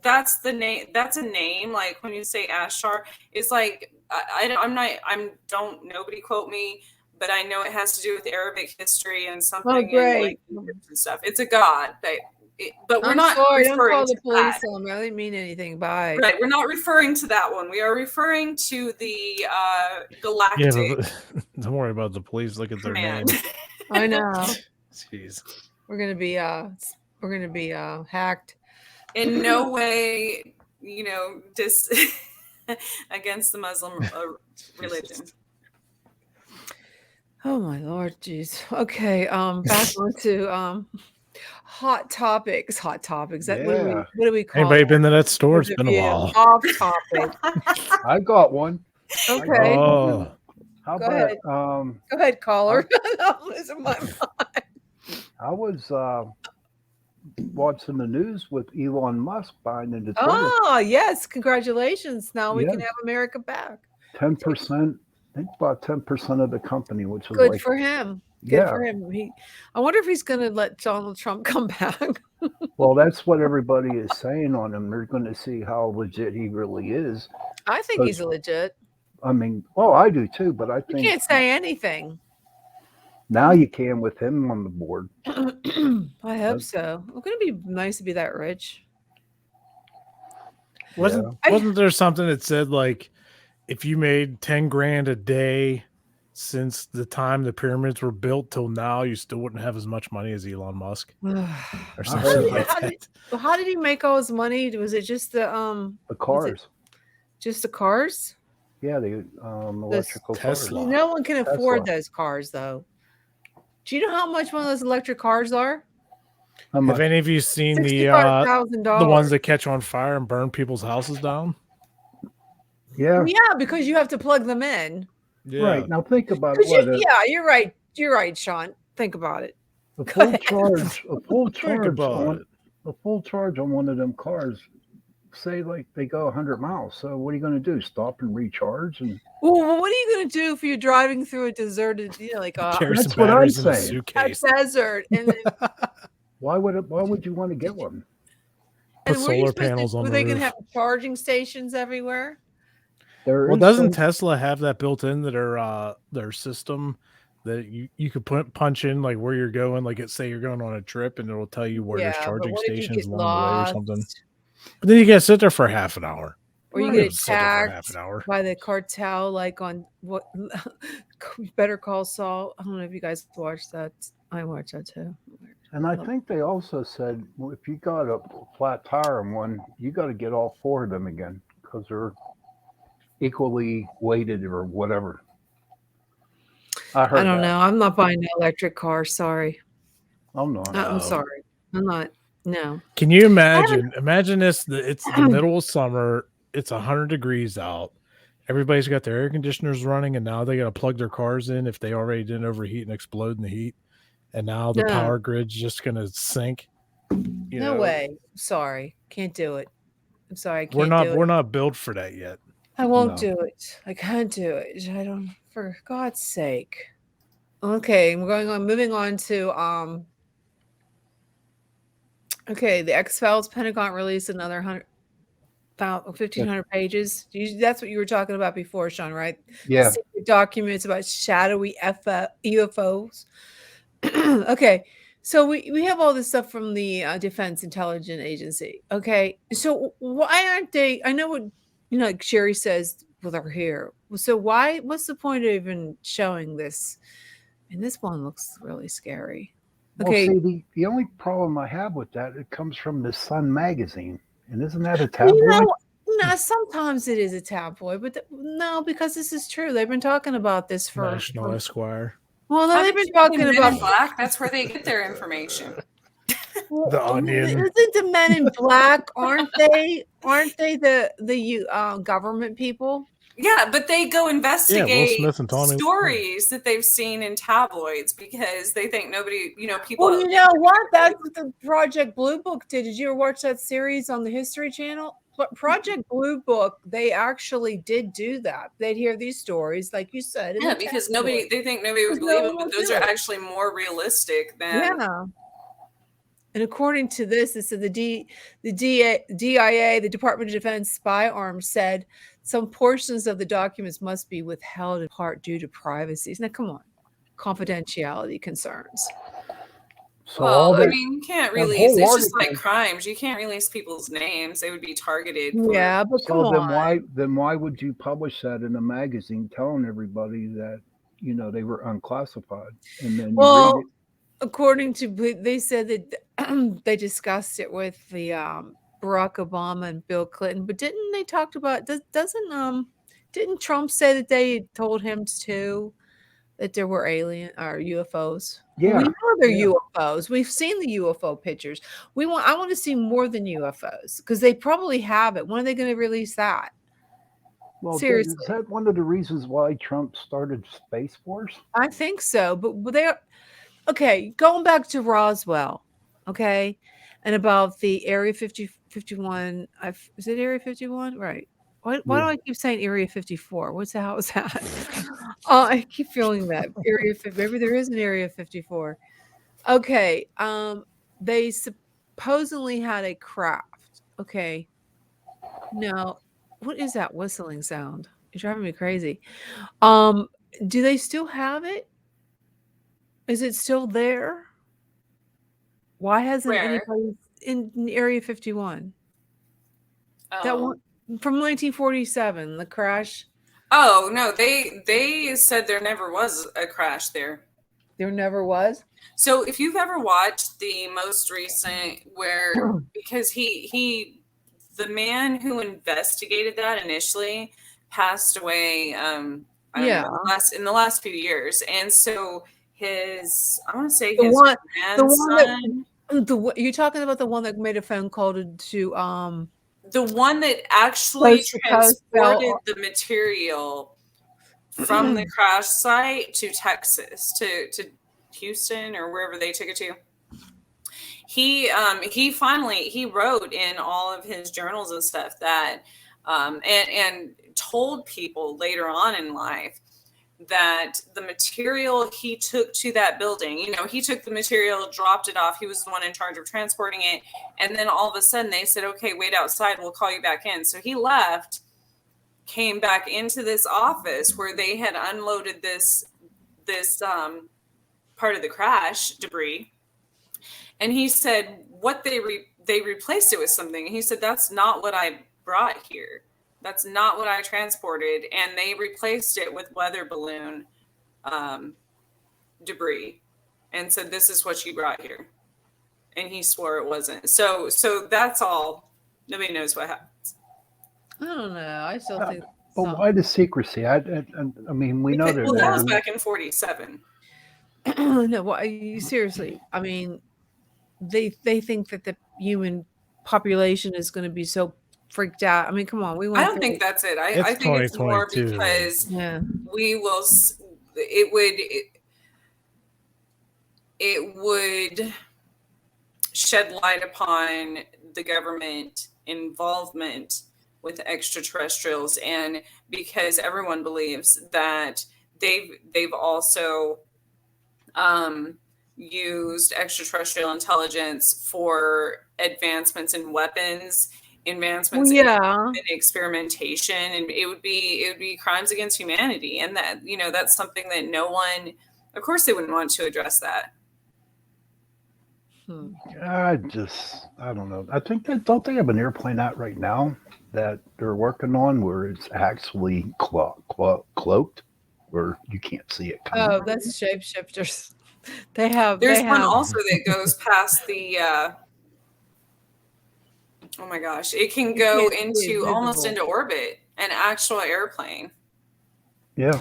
that's the name. That's a name. Like when you say Ashtar, it's like nobody quote me. But I know it has to do with Arabic history and something. Oh, great. And stuff. It's a god, but we're not sorry, referring don't call to the police that. on me. I didn't mean anything. Bye. Right, we're not referring to that one. We are referring to the galactic. Yeah, but don't worry about the police. Look at their name. I know. Jeez. We're gonna be hacked. In no way, against the Muslim religion. Oh my Lord, jeez. Okay, back onto hot topics. Hot topics. That what do we call? Anybody been to that store? It's been a while. Off topic. I got one. Okay. Oh. How Go about ahead. Go ahead, caller. I'm losing my mind. I was watching the news with Elon Musk buying into Twitter. Oh yes, congratulations! Now we can have America back. 10%. I think about 10% of the company, which was good like for him. Good for him. I wonder if he's going to let Donald Trump come back. Well, that's what everybody is saying on him. They're going to see how legit he really is. I think he's legit. I mean, well, I do too, but I You think can't say anything. now you can with him on the board. I hope so. It's going to be nice to be that rich. Wasn't there something that said like if you made 10 grand a day since the time the pyramids were built till now, you still wouldn't have as much money as Elon Musk or something like that? How did he make all his money? Was it just the cars? Just the cars? Yeah, the electrical cars. No one can afford those cars, though. Do you know how much one of those electric cars are? Have any of you seen the ones that catch on fire and burn people's houses down? Yeah. Yeah, because you have to plug them in. Yeah. Right. Now think about it. Yeah, you're right. You're right, Sean. Think about it. A full charge on one of them cars, say like they go 100 miles. So what are you going to do? Stop and recharge? And well, what are you going to do if you're driving through a deserted, that's what I'm saying. A desert, and then, why would you want to get one? Put solar panels on the roof. Were they going to have charging stations everywhere? Well, doesn't Tesla have that built into their system that you could punch in like where you're going? Like say you're going on a trip and it'll tell you where there's charging stations along the way or something. But then you gotta sit there for half an hour. Or you get attacked by the cartel, like on what Better Call Saul. I don't know if you guys watched that. I watched that too. And I think they also said, well, if you got a flat tire on one, you got to get all four of them again because they're equally weighted or whatever. I don't know. I'm not buying an electric car. Sorry. I'm not. I'm sorry. I'm not. No. Can you imagine? Imagine this. It's the middle of summer. It's 100 degrees out. Everybody's got their air conditioners running, and now they got to plug their cars in if they already didn't overheat and explode in the heat. And now the power grid's just going to sink. No way. Sorry. Can't do it. I'm sorry. I can't We're not built for that yet. I won't do it. I can't do it. I don't, for God's sake. Okay, moving on to the X-Files. Pentagon released another 1,500 pages. That's what you were talking about before, Sean, right? Yeah. Secret documents about shadowy UFOs. Okay, so we have all this stuff from the Defense Intelligence Agency. Okay, so why aren't they? I know what like Sherry says with her hair. So what's the point of even showing this? And this one looks really scary. Okay. Well, see, the only problem I have with that, it comes from the Sun magazine. And isn't that a tabloid? No, sometimes it is a tabloid, but no, because this is true. They've been talking about this for National Esquire. Well, no, they've been talking about Black. That's where they get their information. The Onion. Isn't the Men in Black? Aren't they? Aren't they the government people? Yeah, but they go investigate Will Smith and Tommy. stories that they've seen in tabloids because they think nobody, people. Well, you know what? That's what the Project Blue Book did. Did you ever watch that series on the History Channel? Project Blue Book, they actually did do that. They'd hear these stories, like you said. Yeah, because they think nobody would believe it, but those are actually more realistic than. Yeah. And according to this, it said the DIA, the Department of Defense spy arm, said some portions of the documents must be withheld in part due to privacy. Now, come on, confidentiality concerns. So you can't release. It's just like crimes. You can't release people's names; they would be targeted. Yeah, but come on. Then why would you publish that in a magazine, telling everybody that they were unclassified? And then you read it. According to, they said that they discussed it with the Barack Obama and Bill Clinton, but didn't they talk about? Didn't Trump say that they told him too that there were alien or UFOs? Yeah, we know they're UFOs. We've seen the UFO pictures. I want to see more than UFOs because they probably have it. When are they going to release that? Well, seriously, is that one of the reasons why Trump started Space Force? I think so, but they are. Okay, going back to Roswell, okay, and about the Area 51. Is it Area 51? Right. Why do I keep saying Area 54? What the hell is that? I keep feeling that area. Maybe there is an area 54. Okay. They supposedly had a craft. Okay. Now, what is that whistling sound? You're driving me crazy. Um, do they still have it? Is it still there? Why hasn't Where? anybody in Area 51? That Oh. one from 1947, the crash. Oh no, they said there never was a crash there. There never was. So if you've ever watched the most recent where because the man who investigated that initially passed away I don't know in the last few years. And so I want to say his grandson. You're talking about the one that made a phone call to the one that actually Coast to coast transported the material from the crash site to Texas, to Houston or wherever they took it to. He wrote in all of his journals and stuff that and told people later on in life that the material he took to that building, he took the material, dropped it off. He was the one in charge of transporting it. And then all of a sudden they said, okay, wait outside. We'll call you back in. So he left, came back into this office where they had unloaded this part of the crash debris. And he said what they replaced it with something. And he said, that's not what I brought here. That's not what I transported. And they replaced it with weather balloon debris and said, this is what you brought here. And he swore it wasn't. So that's all. Nobody knows what happens. I don't know. I still think. Well, why the secrecy? I mean, we know that. Well, that was back in 47. No, well, seriously. I mean, they think that the human population is going to be so freaked out. I mean, come on. I don't think that's it. I think it's more because we will. It would shed light upon the government involvement with extraterrestrials, and because everyone believes that they've also used extraterrestrial intelligence for advancements in weapons, advancements in experimentation, and it would be crimes against humanity. And that, that's something that no one, of course they wouldn't want to address that. I don't know. I think don't they have an airplane out right now that they're working on where it's actually cloaked, where you can't see it coming? Oh, that's shapeshifters. There's one also that goes past the oh my gosh, it can go into almost into orbit, an actual airplane. Yeah.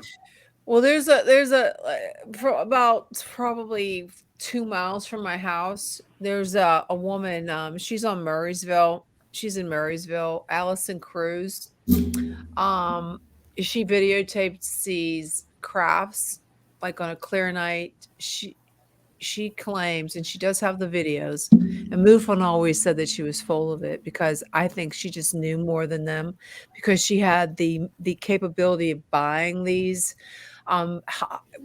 Well, there's for about probably 2 miles from my house, there's a woman, she's on Murraysville. She's in Murraysville, Allison Cruz. She videotaped these crafts like on a clear night. She claims, and she does have the videos, and MUFON always said that she was full of it, because I think she just knew more than them, because she had the capability of buying these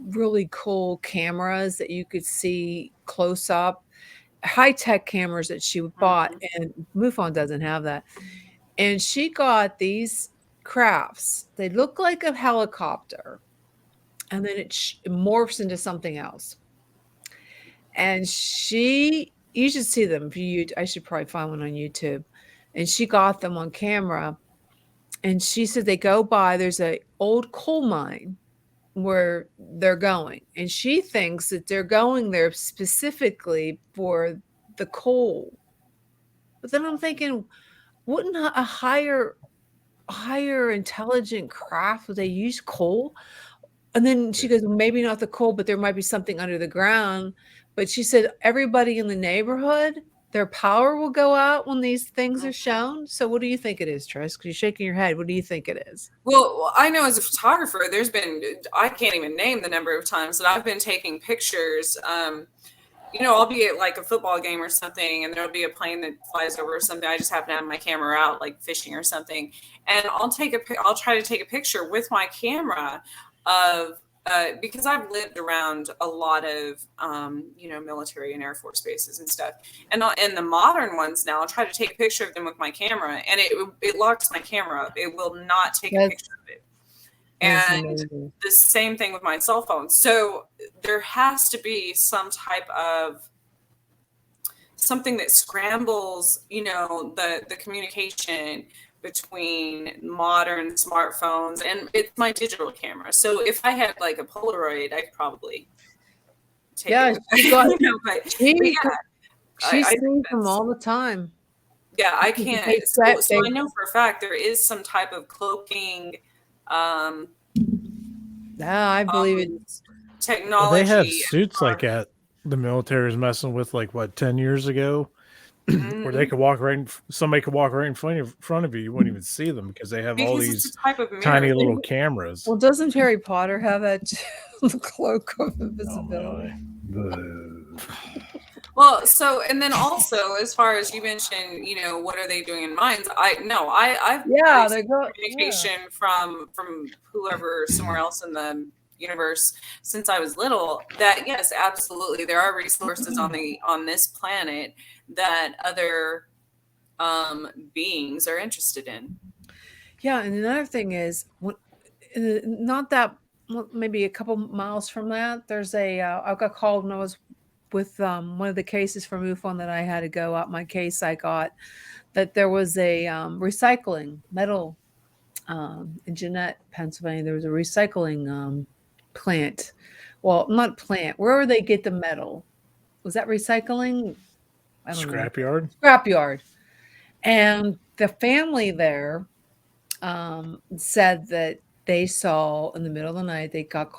really cool cameras that you could see close up, high-tech cameras that she bought, and MUFON doesn't have that. And she got these crafts. They look like a helicopter, and then it morphs into something else. And you should see them. I should probably find one on YouTube. And she got them on camera. And she said they go by, there's an old coal mine where they're going. And she thinks that they're going there specifically for the coal. But then I'm thinking, wouldn't a higher intelligent craft, would they use coal? And then she goes, maybe not the coal, but there might be something under the ground. But she said everybody in the neighborhood, their power will go out when these things are shown. So what do you think it is, Trish? Because you're shaking your head. What do you think it is? Well, I know as a photographer, I can't even name the number of times that I've been taking pictures. I'll be at like a football game or something, and there'll be a plane that flies over or something. I just happen to have my camera out, like fishing or something. And I'll try to take a picture with my camera of because I've lived around a lot of, military and Air Force bases and stuff. And the modern ones now, I'll try to take a picture of them with my camera, and it locks my camera up. It will not take a picture of it. And the same thing with my cell phone. So there has to be some type of something that scrambles, the communication between modern smartphones, and it's my digital camera. So if I had like a Polaroid, I could probably take it. She sees them all the time. Yeah, I can't. So I know for a fact there is some type of cloaking. I believe it's technology. Well, they have suits like that. The military is messing with 10 years ago, where they could somebody could walk right in front of you. You wouldn't even see them because they have all these tiny little cameras. Well, doesn't Harry Potter have that cloak of invisibility? Well, so, and then also, as far as you mentioned, what are they doing in mines? I've communication from whoever somewhere else in the universe since I was little. That yes, absolutely, there are resources on this planet that other beings are interested in. Yeah, and another thing is, not that maybe a couple miles from that, there's I got called when I was with one of the cases from MUFON that I had to go out my case. I got that there was a recycling metal in Jeanette, Pennsylvania. There was a recycling plant. Well, not plant. Where would they get the metal? Was that recycling? I don't know. Scrapyard. Scrapyard. And the family there said that they saw in the middle of the night, they got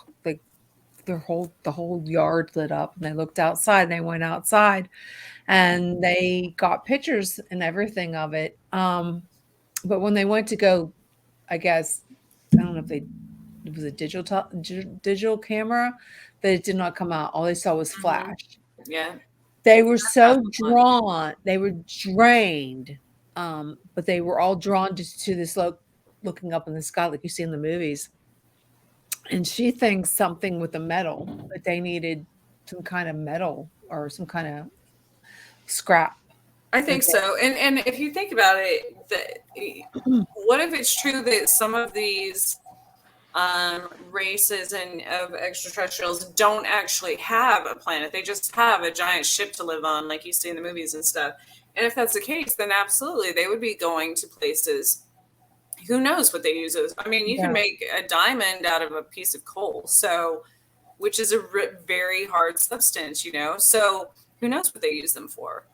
the whole yard lit up, and they looked outside, and they went outside and they got pictures and everything of it. But when they went to go, I guess, I don't know if it was a digital camera, that it did not come out. All they saw was flash. Yeah. They were so drawn. They were drained. But they were all drawn to this looking up in the sky like you see in the movies. And she thinks something with the metal, that they needed some kind of metal or some kind of scrap. I think so. And if you think about it, what if it's true that some of these races of extraterrestrials don't actually have a planet? They just have a giant ship to live on, like you see in the movies and stuff. And if that's the case, then absolutely they would be going to places. Who knows what they use as? I mean, you can make a diamond out of a piece of coal, so which is a very hard substance, So who knows what they use them for?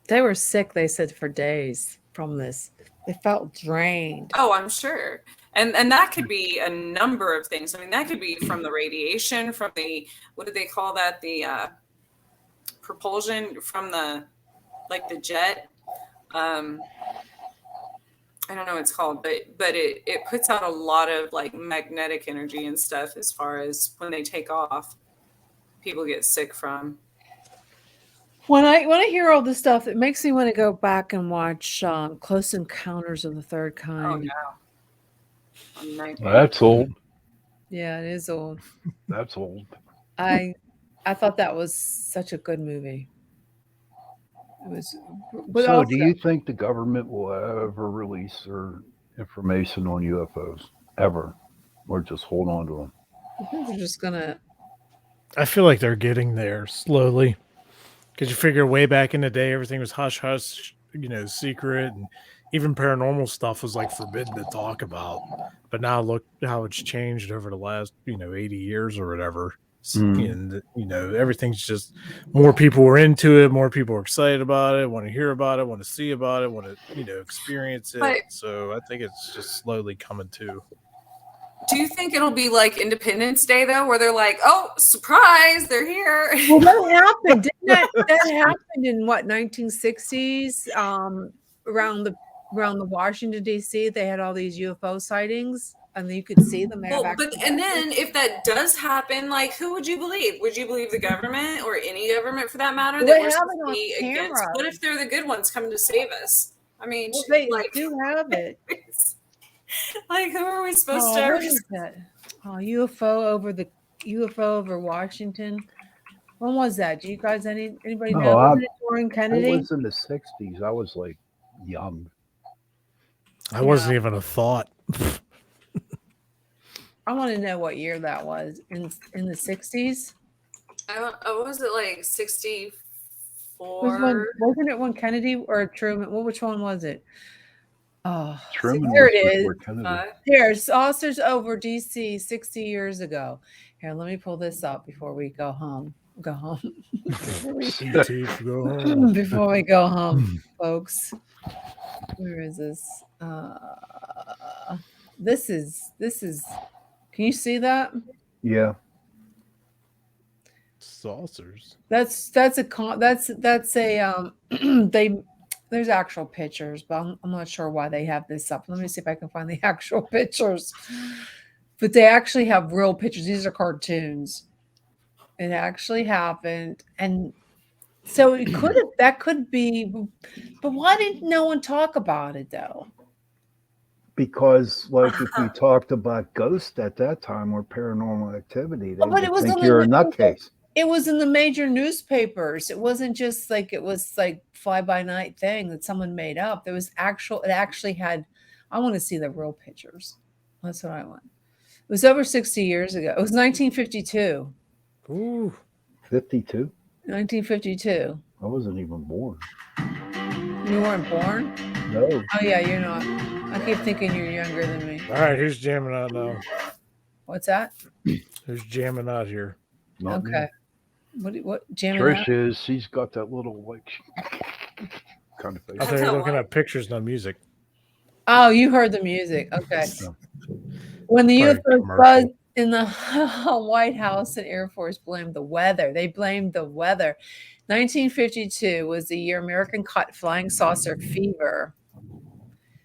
They were sick, they said, for days from this. They felt drained. Oh, I'm sure. And that could be a number of things. I mean, that could be from the radiation, from the, what do they call that? The propulsion from the jet. I don't know what it's called, but it puts out a lot of magnetic energy and stuff as far as when they take off, people get sick from. When I hear all this stuff, it makes me want to go back and watch Close Encounters of the Third Kind. Oh, no. That's old. Yeah, it is old. That's old. I thought that was such a good movie. It was. But So, also, do you think the government will ever release their information on UFOs? Ever? Or just hold on to them? I think they're just gonna. I feel like they're getting there slowly. Because you figure way back in the day, everything was hush hush, secret, and even paranormal stuff was forbidden to talk about. But now look how it's changed over the last 80 years or whatever. And everything's just more people are into it, more people are excited about it, want to hear about it, want to see about it, want to experience it. So I think it's just slowly coming to. Do you think it'll be like Independence Day though, where they're like, "Oh, surprise, they're here"? Well, that happened. Didn't that happened in what 1960s? Around the Washington D.C., they had all these UFO sightings. And you could see them there. And then if that does happen, who would you believe? Would you believe the government or any government for that matter? They have it on camera. What if they're the good ones coming to save us? I mean, they do have it. Who are we supposed to? Oh, UFO over Washington. When was that? Do you guys anybody know? No, Was it during it Kennedy? was in the 60s. I was like young. I wasn't even a thought. I want to know what year that was in the 60s. Was it like 64? Wasn't it when Kennedy or Truman? Which one was it? Oh, Truman here was it is. before Kennedy. Here, saucers over DC 60 years ago. Here, let me pull this up before we go home. Go home. Before we go home, folks. Where is this? This is. Can you see that? Yeah. Saucers. That's a they. There's actual pictures, but I'm not sure why they have this up. Let me see if I can find the actual pictures. But they actually have real pictures. These are cartoons. It actually happened, and so that could be. But why didn't no one talk about it though? Because, like, if you talked about ghosts at that time or paranormal activity, they But would it was think only you're a nutcase. It was in the major newspapers. It wasn't just like it was like fly by night thing that someone made up. There was it actually had. I want to see the real pictures. That's what I want. It was over 60 years ago. It was 1952. Ooh. 52? 1952. I wasn't even born. You weren't born? No. Oh yeah, you're not. I keep thinking you're younger than me. All right, who's jamming out now? What's that? Who's jamming out here? Not me. Okay. What jamming Trish out? is. She's got that little like kind of face. I thought you were looking at pictures, not music. Oh, you heard the music. Okay. When the Probably UFO commercial. buzzed in the White House and Air Force blamed the weather. They blamed the weather. 1952 was the year American caught flying saucer fever.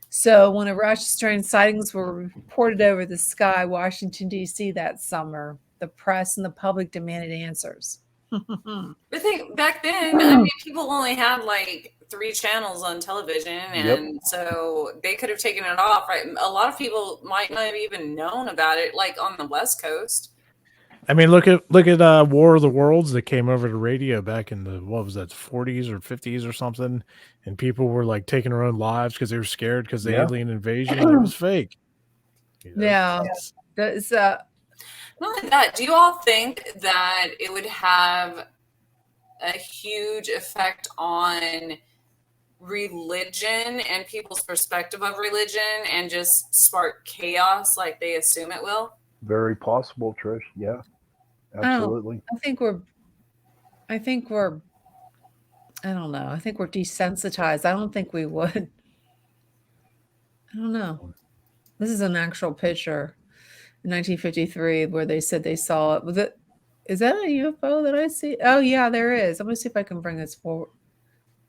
So when a rash of strange sightings were reported over the sky, Washington, D.C. that summer, the press and the public demanded answers. I think back then, I mean, people only had like 3 channels on television, and so they could have taken it off, right? A lot of people might not have even known about it, like on the West Coast. I mean, look at War of the Worlds that came over the radio back in the 40s or 50s or something, and people were like taking their own lives because they were scared because the alien invasion. And it was fake. You know? Yeah, that's Not only that, do you all think that it would have a huge effect on religion and people's perspective of religion and just spark chaos like they assume it will? Very possible, Trish. Yeah, absolutely. I think we're I don't know. I think we're desensitized. I don't think we would. I don't know. This is an actual picture in 1953 where they said they saw it. Is that a UFO that I see? Oh yeah, there is. I'm gonna see if I can bring this forward.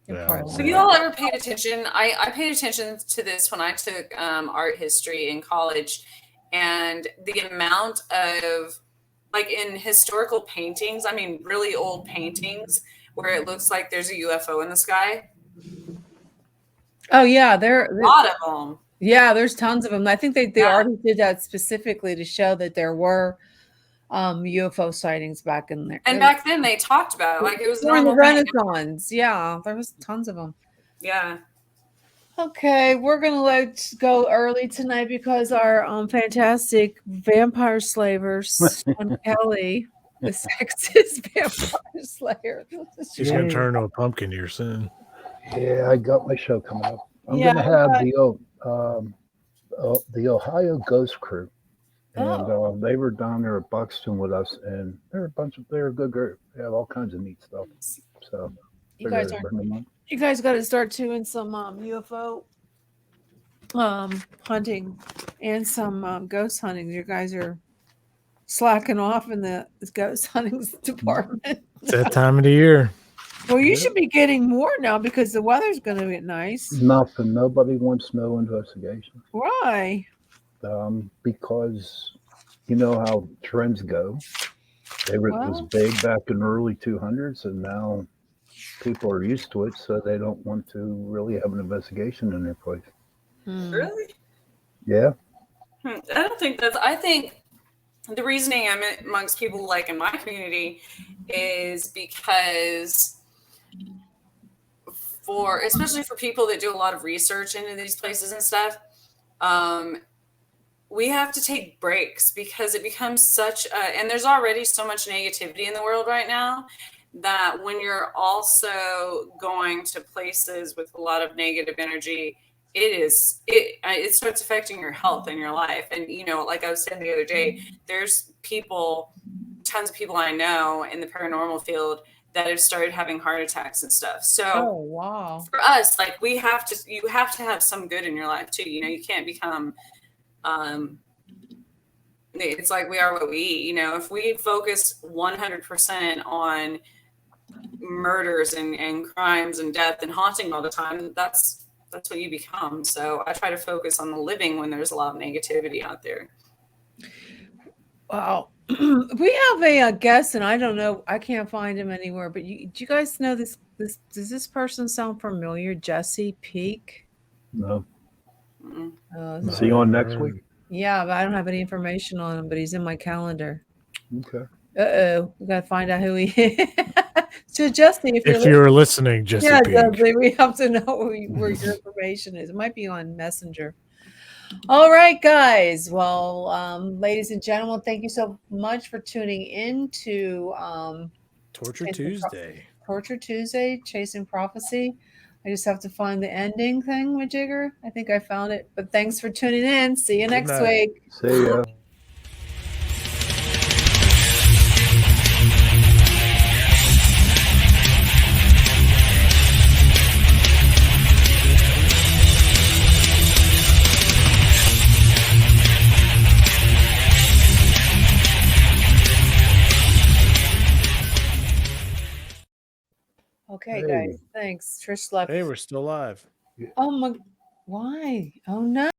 Have you all ever paid attention? I paid attention to this when I took art history in college, and the amount of, like, in historical paintings, I mean really old paintings, where it looks like there's a UFO in the sky. Oh yeah, A lot of them. Yeah, there's tons of them. I think they already did that specifically to show that there were UFO sightings back in there. And back then they talked about it like it was during the normal thing. Renaissance. Yeah, there was tons of them. Yeah. Okay, we're gonna let go early tonight because our fantastic vampire slaver, Sean Kelly, the sexist vampire slayer. She's gonna turn into a pumpkin here soon. Yeah, I got my show coming up. I'm Yeah, gonna have the Ohio Ghost Crew, and they were down there at Buxton with us, and they're a good group. They have all kinds of neat stuff. So You guys got to start doing some UFO hunting and some ghost hunting. You guys are slacking off in the ghost hunting department. It's that time of the year. Well, you should be getting more now because the weather's going to get nice. Nothing. Nobody wants no investigation. Why? Because you know how trends go. It was big back in the early 200s, and now people are used to it, so they don't want to really have an investigation in their place. Really? Yeah. I don't think that's. I think the reasoning I'm amongst people like in my community is because especially for people that do a lot of research into these places and stuff, we have to take breaks because it becomes and there's already so much negativity in the world right now that when you're also going to places with a lot of negative energy, it starts affecting your health and your life. And, like I was saying the other day, there's tons of people I know in the paranormal field that have started having heart attacks and stuff. So wow. For us, like you have to have some good in your life too. You can't become, it's like we are what we eat. If we focus 100% on murders and crimes and death and haunting all the time, that's what you become. So I try to focus on the living when there's a lot of negativity out there. Wow. We have a guest, and I don't know, I can't find him anywhere, but do you guys know this does this person sound familiar? Jesse Peak? No. Is he on next week? Yeah, but I don't have any information on him, but he's in my calendar. Okay. We gotta find out who he is. So Jesse, if you're listening, Jesse Peak. Jesse, we have to know where your information is. It might be on Messenger. All right, guys. Well, ladies and gentlemen, thank you so much for tuning in to Torture Tuesday. Torture Tuesday, Chasing Prophecy. I just have to find the ending thing with Jigger. I think I found it. But thanks for tuning in. See you next week. See ya. Okay, guys. Thanks. Trish left. Hey, we're still live. Oh my, why? Oh no.